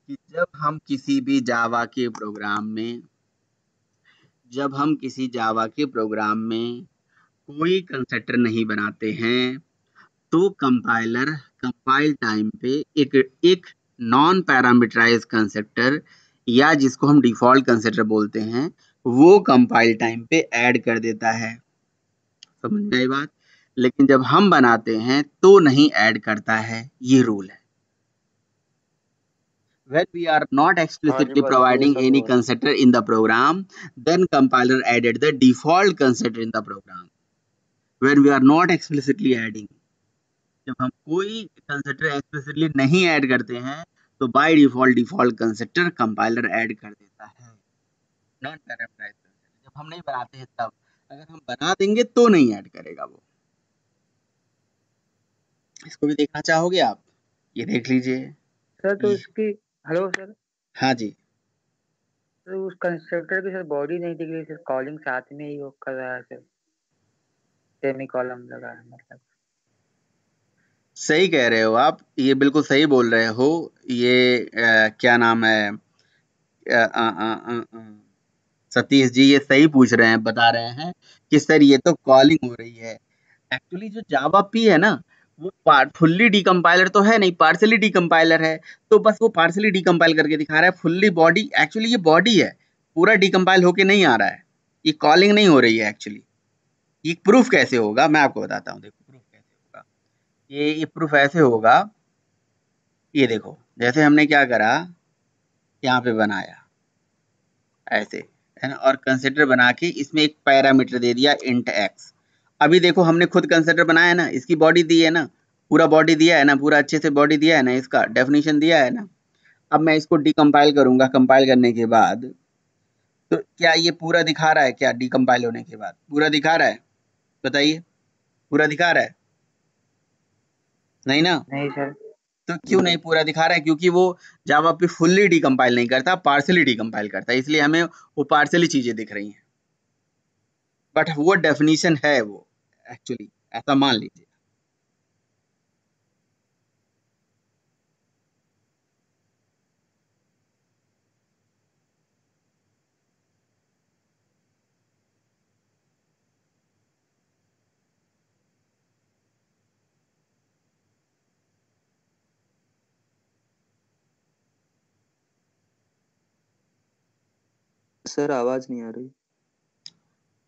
कि जब हम किसी भी जावा के प्रोग्राम में, जब हम किसी जावा के प्रोग्राम में कोई कंस्ट्रक्टर नहीं बनाते हैं तो कंपाइलर कंपाइल टाइम पे एक नॉन पैरामीटराइज कंस्ट्रक्टर, या जिसको हम डिफॉल्ट कंस्ट्रक्टर बोलते हैं, वो कंपाइल टाइम पे ऐड कर देता है। समझ में आई बात? लेकिन जब हम बनाते हैं तो नहीं ऐड करता है, ये रूल है। When we are not हाँ जी, explicitly बस ये providing सब any हो। constructor in the program, then compiler added the default constructor in the program. When we are not explicitly adding, जब हम कोई कंस्ट्रक्टर एक्सप्लिसिटली नहीं ऐड करते हैं तो bye default default constructor compiler add कर देता है, नॉन पैरामीटराइज्ड कंस्ट्रक्टर। जब हम नहीं बनाते हैं तब, अगर हम बना देंगे तो नहीं ऐड करेगा वो। इसको भी देखना चाहोगे आप? ये देख लीजिए। सर तो इसकी, हेलो सर। हाँ जी। तो उस कंस्ट्रक्टर की सर बॉडी नहीं दिख रही सर, कॉलिंग साथ में ही वो कर रहा है सर, सेमी कॉलम लगा है मतलब। सही कह रहे हो आप, ये बिल्कुल सही बोल रहे हो। ये क्या नाम है, सतीश जी ये सही पूछ रहे हैं, बता रहे हैं कि सर ये तो कॉलिंग हो रही है। एक्चुअली जो जावा पी है ना, वो फुल्ली डीकंपाइलर तो है नहीं, पार्शियली डीकंपाइलर है। तो बस वो पार्शियली डीकंपाइल करके दिखा रहा है, फुल्ली बॉडी, एक्चुअली ये बॉडी है, पूरा डीकंपाइल होके नहीं आ रहा है, ये कॉलिंग नहीं हो रही है एक्चुअली। ये प्रूफ कैसे होगा, मैं आपको बताता हूँ, देखो प्रूफ कैसे होगा। ये प्रूफ ऐसे होगा, ये देखो जैसे हमने क्या करा, यहाँ पे बनाया ऐसे, है ना, और कंसिडर बना के इसमें एक पैरामीटर दे दिया इंट एक्स। अभी देखो हमने खुद कंसिडर बनाया ना, इसकी बॉडी दी है ना, पूरा बॉडी दिया है ना, पूरा अच्छे से बॉडी दिया है ना, इसका डेफिनेशन दिया है ना। अब मैं इसको डिकम्पाइल करूंगा, कंपाइल करने के बाद तो क्या ये पूरा दिखा रहा है? क्या डिकम्पाइल होने के बाद पूरा दिखा रहा है? बताइए, पूरा दिखा रहा है? नहीं ना। नहीं सर। तो क्यों नहीं पूरा दिखा रहा है? क्योंकि वो जावा पे फुल्ली डिकम्पाइल नहीं करता, पार्सली डिकम्पाइल करता है, इसलिए हमें वो पार्सली चीजें दिख रही हैं। बट वो डेफिनेशन है वो एक्चुअली, ऐसा मान लीजिए। सर आवाज नहीं आ रही।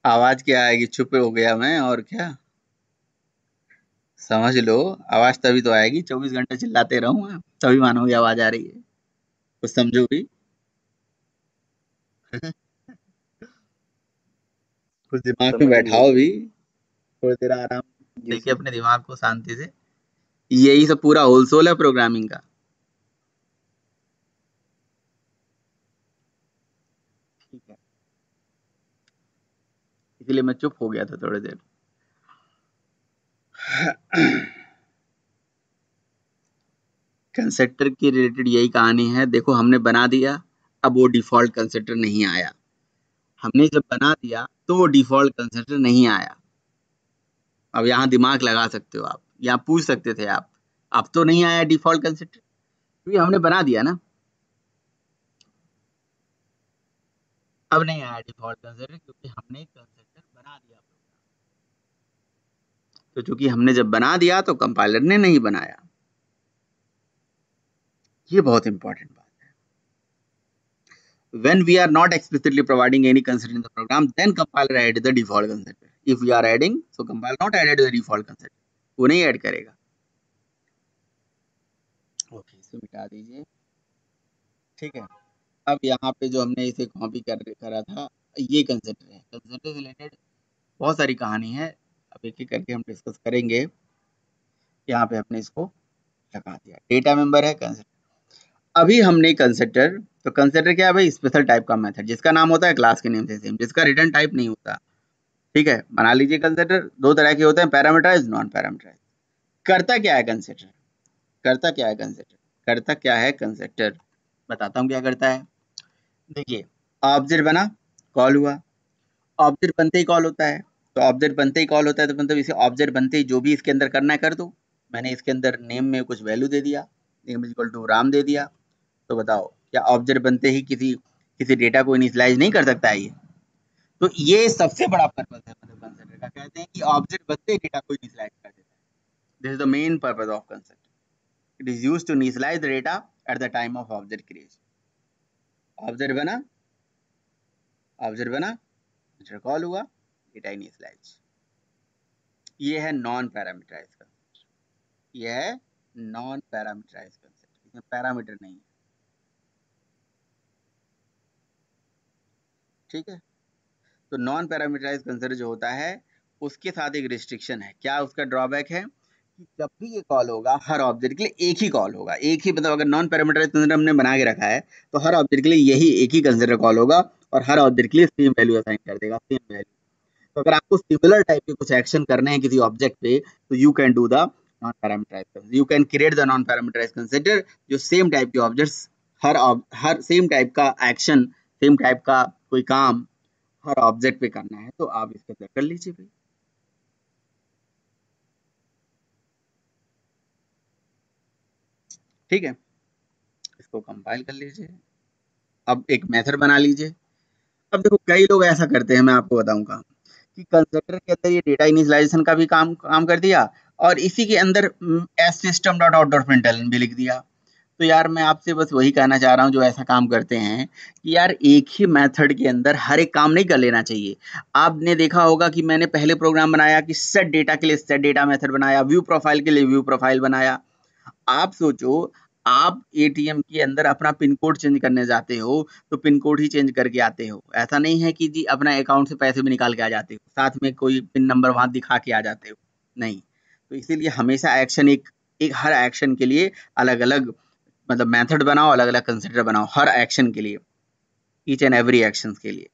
आवाज क्या आएगी? चुप हो गया मैं, और क्या समझ लो। आवाज तभी तो आएगी, 24 घंटे चिल्लाते रहूं मैं, तभी मानोगे आवाज आ रही है। कुछ समझो भी। कुछ दिमाग में समझ लिए बैठाओ सर। भी, थोड़ी देर आराम जी देके सर। अपने दिमाग को शांति से। यही सब पूरा होल सोल है प्रोग्रामिंग का। ठीक है, इसलिए मैं चुप हो गया था थोड़ी देर। कंस्ट्रक्टर की रिलेटेड यही कहानी है। देखो हमने बना दिया, अब वो डिफॉल्ट कंस्ट्रक्टर नहीं आया। हमने जब बना दिया तो वो डिफॉल्ट कंस्ट्रक्टर नहीं आया। अब यहाँ दिमाग लगा सकते हो आप, यहाँ पूछ सकते थे आप, अब तो नहीं आया डिफॉल्ट कंस्ट्रक्टर क्योंकि हमने बना दिया ना। अब नहीं आया डिफॉल्ट कंस्ट्रक्टर क्योंकि हमने कंस्ट्रक्टर बना दिया। तो चूंकि हमने जब बना दिया तो कंपाइलर ने नहीं बनाया। ये बहुत इंपॉर्टेंट बात है। When we are not explicitly providing any constructor in the program, then compiler add the default constructor. If we are adding, so compiler not added the default constructor. वो नहीं ऐड करेगा। ओके, इसे मिटा दीजिए। ठीक है, अब यहाँ पे जो हमने इसे कॉपी करा था, ये कंस्ट्रक्टर है। कंस्ट्रक्टर से रिलेटेड बहुत सारी कहानी है, अब एक एक करके हम डिस्कस करेंगे। यहाँ पे हमने इसको लगा दिया, डेटा मेंबर है कंस्ट्रक्टर। अभी हमने कंस्ट्रक्टर, तो कंस्ट्रक्टर क्या है भाई? स्पेशल टाइप का मेथड जिसका नाम होता है क्लास के नेम से सेम, जिसका रिटर्न टाइप नहीं होता। ठीक है, बना लीजिए। कंस्ट्रक्टर दो तरह के होते हैं, पैरामीटराइज, नॉन पैरामीटराइज। करता क्या है कंस्ट्रक्टर? करता क्या है कंस्ट्रक्टर? करता क्या है कंस्ट्रक्टर? बताता हूँ क्या करता है। देखिए, ऑब्जेक्ट बना, कॉल हुआ। ऑब्जेक्ट बनते ही कॉल होता है, तो ऑब्जेक्ट बनते ही कॉल होता है, तो मतलब इसे ऑब्जेक्ट बनते ही जो भी इसके अंदर करना है कर दो। मैंने इसके अंदर नेम में कुछ वैल्यू दे दिया, नेम इक्वल टू राम दे दिया। तो बताओ, क्या ऑब्जेक्ट बनते ही किसी डेटा को इनिशियलाइज नहीं कर सकता है ये? तो ये सबसे बड़ा पर्पस है मतलब कंस्ट्रक्टर का। कहते हैं कि ऑब्जेक्ट बनते ही डेटा को इनिशियलाइज कर देता है। This is the main purpose of constructor. It is used to initialize the data at the time of object creation. Object बना, कॉल हुआ, डेटा इनिशियलाइज। ये है नॉन पैरामीटराइज कंस्ट्रक्टर। ये है नॉन पैरामीटराइज कंस्ट्रक्टर, इसमें पैरामीटर नहीं है। ठीक है, तो नॉन पैरामीटराइज कंस्ट्रक्टर जो होता है उसके साथ एक रिस्ट्रिक्शन है। क्या उसका ड्रॉबैक है? कि जब भी ये कॉल होगा हर ऑब्जेक्ट के लिए एक ही कॉल होगा। एक ही मतलब अगर नॉन पैरामीटराइज कंस्ट्रक्टर हमने बना के रखा है तो हर ऑब्जेक्ट के लिए यही एक ही कंस्ट्रक्टर कॉल होगा और हर ऑब्जेक्ट के लिए सेम वैल्यू असाइन कर देगा, सेम वैल्यू। तो अगर आपको सिमिलर टाइप के कुछ एक्शन करने हैं किसी ऑब्जेक्ट पे, तो you can do the non parameterize constructor. You can create the non parameterize constructor जो सेम टाइप के ऑब्जेक्ट्स, हर सेम टाइप का एक्शन, सेम टाइप का कोई काम हर ऑब्जेक्ट पे करना है, तो आप इसके अंदर कर लीजिए भाई। ठीक है, इसको कंपाइल कर लीजिए। अब एक मेथड बना लीजिए। अब देखो कई लोग ऐसा करते हैं, मैं आपको बताऊंगा कि कंस्ट्रक्टर के अंदर ये डेटा इनिशियलाइजेशन का भी काम कर दिया और इसी के अंदर S system dot out dot println भी लिख दिया। तो यार मैं आपसे बस वही कहना चाह रहा हूँ जो ऐसा काम करते हैं कि यार एक ही मेथड के अंदर हर एक काम नहीं कर लेना चाहिए। आपने देखा होगा कि मैंने पहले प्रोग्राम बनाया कि सेट डेटा के लिए सेट डेटा मेथड बनाया, व्यू प्रोफाइल के लिए व्यू प्रोफाइल बनाया। आप सोचो, आप एटीएम के अंदर अपना पिन कोड चेंज करने जाते हो तो पिन कोड ही चेंज करके आते हो। ऐसा नहीं है कि जी अपना अकाउंट से पैसे भी निकाल के आ जाते हो, साथ में कोई पिन नंबर वहां दिखा के आ जाते हो, नहीं। तो इसीलिए हमेशा एक्शन एक हर एक्शन के लिए अलग अलग मतलब मेथड बनाओ, अलग अलग कंसिडर बनाओ हर एक्शन के लिए, ईच एंड एवरी एक्शन के लिए।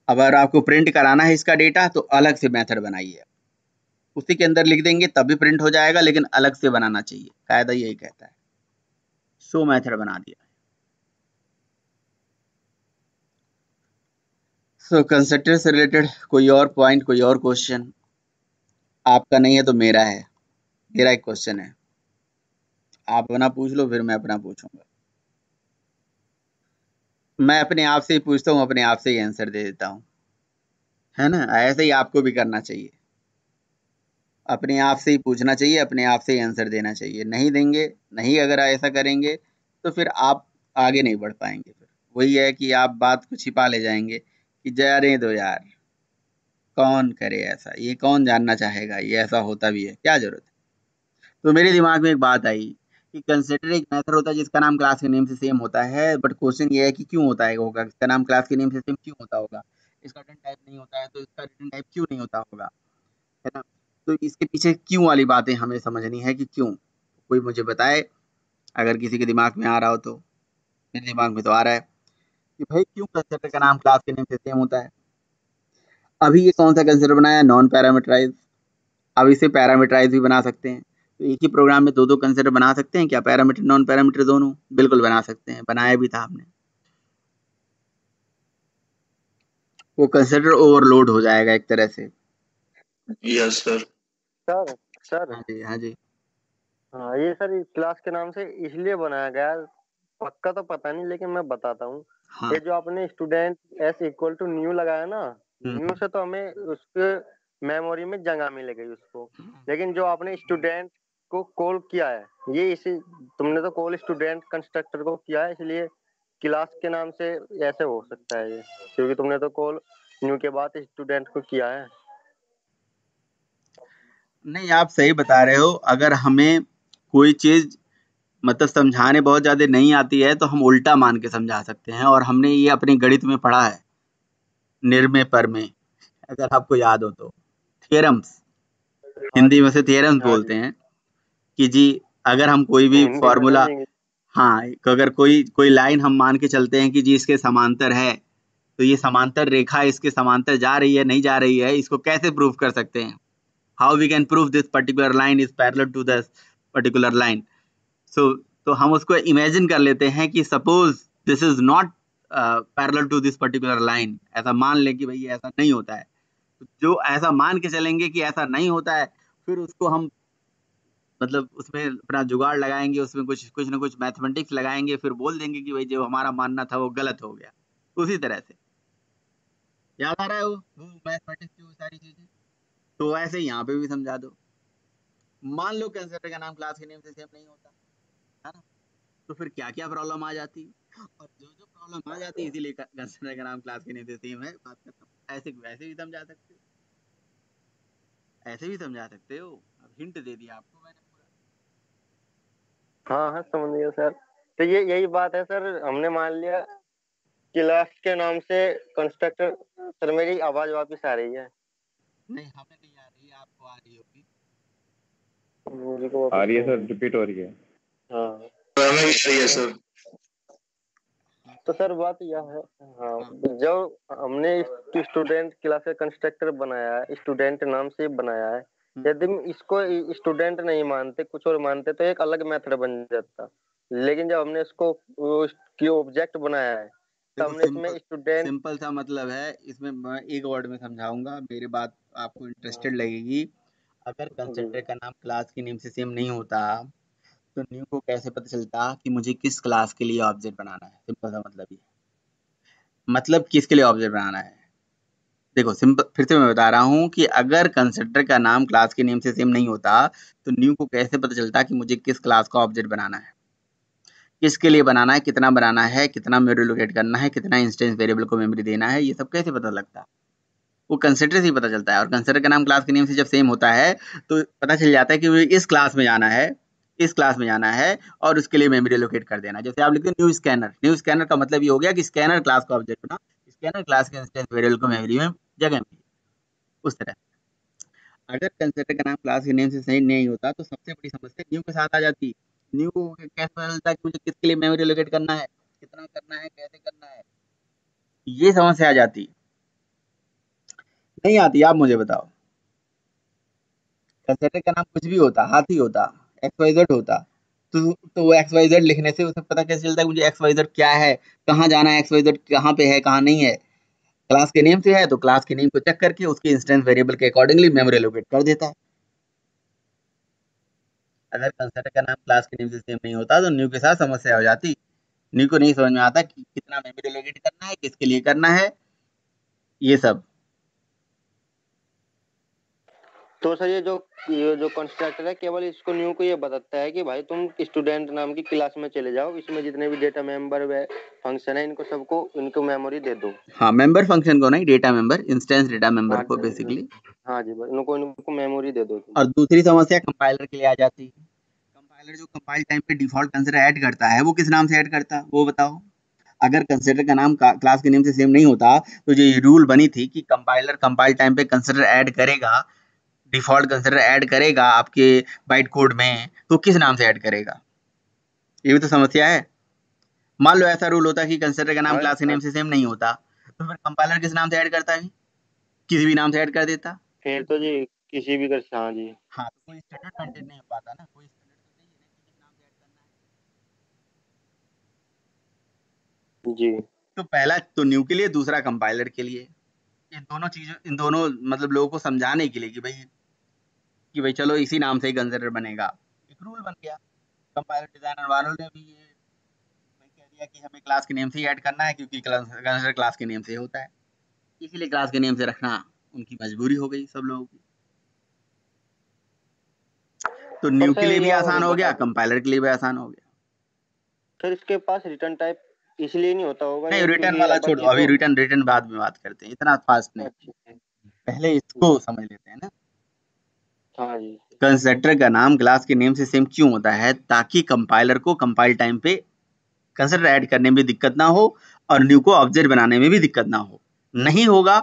अगर आपको प्रिंट कराना है इसका डेटा तो अलग से मेथड बनाइए, उसी के अंदर लिख देंगे तब भी प्रिंट हो जाएगा, लेकिन अलग से बनाना चाहिए, कायदा यही कहता है। शो मेथड बना दिया। सो कंस्ट्रक्टर से रिलेटेड कोई और पॉइंट, कोई और क्वेश्चन? आपका नहीं है तो मेरा है, मेरा एक क्वेश्चन है, आप अपना पूछ लो फिर मैं अपना पूछूंगा। मैं अपने आप से ही पूछता हूँ, अपने आप से ही आंसर दे देता हूँ, है ना? ऐसे ही आपको भी करना चाहिए, अपने आप से ही पूछना चाहिए, अपने आप से ही आंसर देना चाहिए। नहीं देंगे, नहीं अगर ऐसा करेंगे तो फिर आप आगे नहीं बढ़ पाएंगे। फिर वही है कि आप बात को छिपा ले जाएंगे कि जाने दो यार, कौन करे ऐसा, ये कौन जानना चाहेगा, ये ऐसा होता भी है, क्या जरूरत है। तो मेरे दिमाग में एक बात आई कि कंसिडर एक मेथड होता है जिसका नाम क्लास के नेम से सेम होता है, बट क्वेश्चन ये है कि क्यों होता है, होगा इसका नाम क्लास के नेम से सेम क्यों होता होगा, इसका रिटर्न टाइप नहीं होता है तो इसका रिटर्न टाइप क्यों नहीं होता होगा, है ना? तो इसके पीछे क्यों वाली बातें हमें समझनी है कि क्यों, कोई मुझे बताए अगर किसी के दिमाग में आ रहा हो तो। मेरे दिमाग में तो आ रहा है कि भाई क्यों कंसिडर का नाम क्लास के नेम से सेम होता है। अभी ये कौन सा कंसिडर बनाया, नॉन पैरामीटराइज। अब इसे पैरामीटराइज भी बना सकते हैं, तो एक ही प्रोग्राम में दो दो कंसिडर बना सकते हैं क्या, पैरामीटर नॉन पैरामीटर दोनों? बिल्कुल बना सकते हैं, बनाया भी था हमने। वो कंसिडर ओवरलोड हो जाएगा एक तरह से। Yes sir. सर सर हाँ जी, हाँ जी। हाँ, ये सर क्लास के नाम से इसलिए बनाया गया है, पक्का तो पता नहीं लेकिन मैं बताता हूँ। हाँ। ये जो आपने student S equal to new लगाया ना, न्यू से तो हमें उसके मेमोरी में जगह मिल गई उसको, लेकिन जो आपने स्टूडेंट को कॉल किया है, ये इसी तुमने तो कॉल स्टूडेंट कंस्ट्रक्टर को किया है, इसलिए क्लास के नाम से ऐसे हो सकता है ये, क्योंकि तुमने तो कॉल न्यू के बाद स्टूडेंट को किया है। नहीं, आप सही बता रहे हो। अगर हमें कोई चीज मतलब समझाने बहुत ज्यादा नहीं आती है तो हम उल्टा मान के समझा सकते हैं, और हमने ये अपने गणित में पढ़ा है, निर्मय पर में, अगर आपको याद हो तो। थ्योरम्स, हिंदी में से थ्योरम्स बोलते हैं कि जी अगर हम कोई भी हिंदी में फॉर्मूला, नहीं, हाँ, अगर कोई लाइन हम मान के चलते हैं कि जी इसके समांतर है, तो ये समांतर रेखा इसके समांतर जा रही है नहीं जा रही है, इसको कैसे प्रूव कर सकते हैं, how we can prove this particular line is parallel to this particular line. So तो हम उसको इमेजिन कर लेते हैं कि suppose this is not parallel to this particular line, ऐसा मान लें कि भाई ऐसा नहीं होता है। तो जो ऐसा मान के चलेंगे कि ऐसा नहीं होता है, फिर उसको हम मतलब उसमें अपना जुगाड़ लगाएंगे, उसमें कुछ ना कुछ मैथमेटिक्स लगाएंगे, फिर बोल देंगे कि भाई जो हमारा मानना था वो गलत हो गया। उसी तरह से याद आ रहा है वो मैथमेटिक्स की वो सारी चीजें, तो ऐसे ही यहाँ पे भी समझा दो। मान लो कंसिडर का नाम क्लास के नेम से सेम नहीं होता है ना, तो फिर क्या क्या प्रॉब्लम आ जाती, और जो जो प्रॉब्लम आ जाती, इसीलिए कंसिडर का नाम क्लास के नेम से सेम है, बात करता हूँ। ऐसे वैसे भी समझा सकते हो, ऐसे भी समझा सकते हो। अब हिंट दे दिया आपको मैंने पूरा। हाँ हाँ समझ गया सर। तो ये यही बात है सर, हमने मान लिया क्लास के नाम से कंस्ट्रक्टर। सर मेरी आवाज वापस आ रही है? नहीं, हमें नहीं आ रही है, आपको आ रही होगी। आ रही है सर, रिपीट हो रही है। हाँ हमें भी सही है सर। तो सर बात यह है, हाँ, जब हमने स्टूडेंट क्लास का कंस्ट्रक्टर बनाया है, स्टूडेंट नाम से बनाया है, यदि हम इसको स्टूडेंट नहीं मानते, कुछ और मानते, तो एक अलग मेथड बन जाता। लेकिन जब हमने इसको ऑब्जेक्ट बनाया है, तो हमने इसमें स्टूडेंट। सिंपल सा मतलब है, इसमें मैं एक वर्ड में समझाऊंगा, मेरी बात आपको इंटरेस्टेड लगेगी। अगर कंसिडर का नाम क्लास के नेम से सेम नहीं होता तो न्यू को कैसे पता चलता कि मुझे किस क्लास के लिए ऑब्जेक्ट बनाना है। सिंपल सा मतलब ये, मतलब किसके लिए ऑब्जेक्ट बनाना है। देखो सिंपल, फिर से मैं बता रहा हूँ कि अगर कंसिडर का नाम क्लास के नेम से सेम नहीं होता तो न्यू को कैसे पता चलता कि मुझे किस क्लास का ऑब्जेक्ट बनाना है, किसके लिए बनाना है, कितना बनाना है, कितना मेमोरी लोकेट करना है, कितना इंस्टेंस वेरिएबल को मेमोरी देना है, ये सब कैसे पता लगता है? वो कंसिडर से ही पता चलता है। और कंसिडर का नाम क्लास के नेम से जब सेम होता है तो पता चल जाता है कि मुझे इस क्लास में जाना है, इस क्लास में जाना है, और उसके लिए मेमोरी लोकेट कर देना। जैसे आप लिखते हैं न्यू स्कैनर, न्यू स्कैनर का मतलब ये हो गया कि स्कैनर क्लास का ऑब्जेक्ट बना, स्कैनर क्लास के इंस्टेंस वेरिएबल को मेमोरी में जगह मिली, उस तरह। अगर कंसिडर का नाम क्लास के नेम से सही नहीं होता तो सबसे बड़ी समस्या न्यू के साथ आ जाती। न्यू को कैसे पता चलता कि मुझे किसके लिए मेमोरी लोकेट करना है, कितना करना है, कैसे करना है, ये समस्या आ जाती। नहीं आती? आप मुझे बताओ। कंसिडर का नाम कुछ भी होता, हाथी होता, XYZ होता, तो वो XYZ लिखने से उसे पता कैसे चलता है मुझे XYZ क्या है, कहाँ जाना है, XYZ कहाँ पे है, कहाँ नहीं है। क्लास के नेम से है तो क्लास के नेम को चेक करके उसके इंस्टेंस वेरिएबल के अकॉर्डिंगली मेमोरी लोकेट कर देता है। अगर कंसिडर का नाम क्लास के नेम से सेम नहीं होता तो न्यू के साथ समस्या हो जाती। न्यू को नहीं समझ में आता कि कितना मेमोरी लोकेट करना है, किसके लिए करना है, ये सब। तो सर ये जो कंस्ट्रक्टर है केवल इसको न्यू को ये बताता है कि भाई तुम स्टूडेंट नाम की क्लास में चले जाओ, इसमें जितने भी डेटा मेंबर फंक्शन है इनको मेमोरी दे दो। हाँ, मेंबर फंक्शन को नहीं, data member, instance data member हाँ को जी बेसिकली। हाँ जी भाई, इनको मेमोरी दे दो तुम। और दूसरी समस्या कंपाइलर के लिए आ जाती है। कंपाइलर जो कंपाइल टाइम पे डिफॉल्ट कंसिडर ऐड करता है वो किस नाम से ऐड करता है वो बताओ। अगर कंसिडर का नाम क्लास के नेम से सेम नहीं होता तो जो ये रूल बनी थी कि कंपाइलर कंपाइल टाइम पे कंसिडर ऐड करेगा, डिफॉल्ट कंसिडर ऐड करेगा आपके बाइट कोड में, तो किस नाम से ऐड करेगा? ये भी तो समस्या है। मान लो ऐसा रूल होता कि कंसिडर का नाम हाँ क्लास के नेम से सेम नहीं होता तो फिर कंपाइलर किस नाम से ऐड करता है? किसी भी नाम से ऐड कर देता। फिर तो जी किसी भी कर, हाँ जी। हाँ, तो कोई स्टैंडर्ड मेंटेन नहीं हो पाता ना, कोई स्टैंडर्ड तो चाहिए ना कि किस नाम से ऐड करना है। जी तो पहला तो न्यू के लिए, दूसरा कंपाइलर के लिए। इन दोनों मतलब लोगों को समझाने के लिए कि भाई चलो इसी नाम से ही कंसिडर बनेगा, एक रूल बन गया। कंपाइलर डिजाइनर वालों ने भी ये कह दिया कि हमें क्लास के नेम से ही ऐड करना है क्योंकि कंसिडर क्लास के नेम से होता है, इसीलिए क्लास के नेम से रखना उनकी मजबूरी हो गई सब लोगों की। तो न्यू के लिए भी आसान हो गया, कंपाइलर के लिए भी आसान हो गया। सर इसके पास रिटर्न टाइप इसलिए नहीं होता होगा नहीं, ये रिटर्न क्योंकि वाला छोड़ो, बच्चे अभी तो रिटर्न बाद में बात करते हैं, इतना फास्ट नहीं, अच्छा पहले इसको समझ लेते हैं ना। हाँ जी कंस्ट्रक्टर का नाम क्लास के नेम से सेम क्यों होता है? ताकि कंपाइलर को कंपाइल टाइम पे कंसिडर ऐड करने में दिक्कत ना हो और न्यू को ऑब्जेक्ट बनाने में भी दिक्कत ना हो। नहीं होगा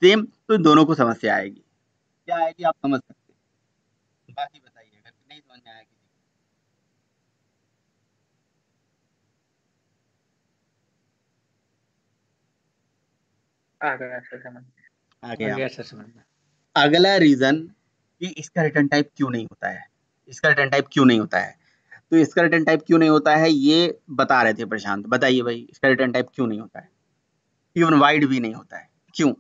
सेम तो दोनों को समस्या आएगी। क्या आएगी आप समझ सकते हैं, बाकी बताइए अगर नहीं समझ में आया किसी आ गया सर समझ को। आ गया। गया सर समझ में। अगला रीजन कि इसका रिटर्न टाइप क्यों नहीं होता है, इसका रिटर्न टाइप क्यों नहीं होता है। तो इसका रिटर्न टाइप क्यों नहीं होता है ये बता रहे थे प्रशांत, बताइए भाई इसका रिटर्न टाइप क्यों नहीं होता है, इवन वाइड भी नहीं होता है, क्यों?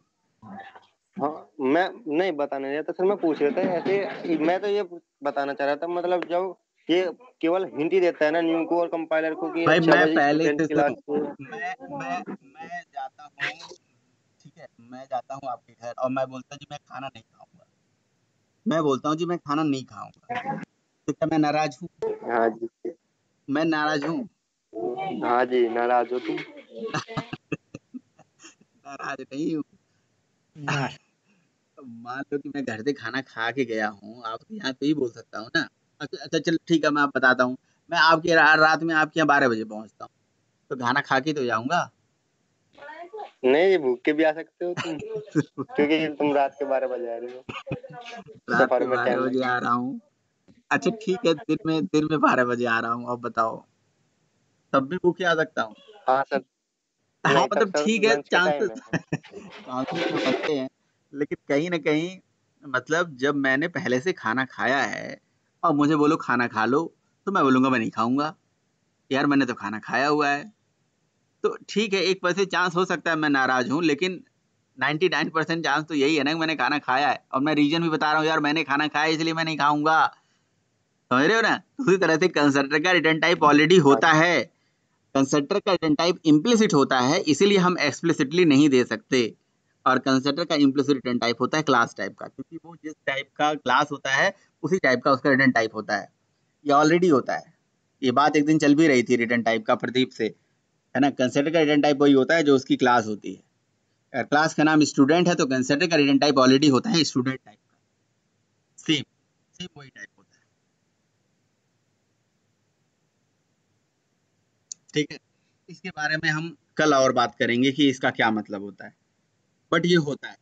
हाँ मैं नहीं बताने नहीं था सर, मैं पूछ रहा था ऐसे, मैं तो ये बताना चाह रहा था मतलब जब ये केवल हिंट ही देता है ना न्यू को और कंपाइलर को कि भाई अच्छा मैं भाई पहले स्टूडेंट से क्लास सुनो, मैं जाता हूँ, ठीक है, मैं जाता हूँ आपके घर और मैं बोलता हूँ जी मैं खाना नहीं खाऊंगा, मैं बोलता हूँ जी मैं खाना नहीं खाऊंगा, तो क्या मैं नाराज हूँ? हाँ जी मैं नाराज हूँ? हाँ जी नाराज हो तुम। नाराज नहीं हूँ। मान लो कि मैं घर से खाना खा के गया हूँ, आपके यहाँ तो ही बोल सकता हूँ ना। अच्छा अच्छा, चलो ठीक है, मैं आप बताता हूँ, मैं आपके रात में आपके यहाँ 12 बजे पहुँचता हूँ, तो खाना खा के तो जाऊंगा। नहीं ये भूख के भी आ सकते हो तुम क्योंकि तुम रात के 12 बजे आ रहे हो, रात सफर के में 12 टाइम बजे आ लगेगा। रहा हूँ। अच्छा ठीक है, दिन में 12 बजे आ रहा हूँ, अब बताओ तब भी भूखे आ सकता हूँ? हाँ सर, हाँ नहीं सर मतलब सर ठीक है, लंच का टाइम चांसेस है। चांसेस तो बनते हैं, लेकिन कहीं ना कहीं मतलब जब मैंने पहले से खाना खाया है और मुझे बोलो खाना खा लो, तो मैं बोलूंगा मैं नहीं खाऊंगा, यार मैंने तो खाना खाया हुआ है। तो ठीक है, 1% चांस हो सकता है मैं नाराज हूँ, लेकिन 99% चांस तो यही है ना कि मैंने खाना खाया है, और मैं रीजन भी बता रहा हूँ, यार मैंने खाना खाया है, इसलिए मैं नहीं खाऊंगा। समझ रहे हो ना? उसी तरह से कंस्ट्रक्टर का रिटर्न टाइप ऑलरेडी होता है, कंस्ट्रक्टर का रिटर्न टाइप इम्प्लिसिट होता है, इसीलिए हम एक्सप्लिसिटली नहीं दे सकते। और कंस्ट्रक्टर का इम्प्लिसिट रिटर्न टाइप होता है क्लास टाइप का, क्योंकि वो जिस टाइप का क्लास होता है उसी टाइप का उसका रिटर्न टाइप होता है, ये ऑलरेडी होता है। ये बात एक दिन चल भी रही थी रिटर्न टाइप का प्रदीप से, है ना। कंस्ट्रक्टर का रिटर्न टाइप वही होता है जो उसकी क्लास होती है। अगर क्लास का नाम स्टूडेंट है तो कंस्ट्रक्टर का रिटर्न टाइप ऑलरेडी होता है स्टूडेंट टाइप का, सेम सेम वही टाइप होता है, ठीक है। इसके बारे में हम कल और बात करेंगे कि इसका क्या मतलब होता है, बट ये होता है।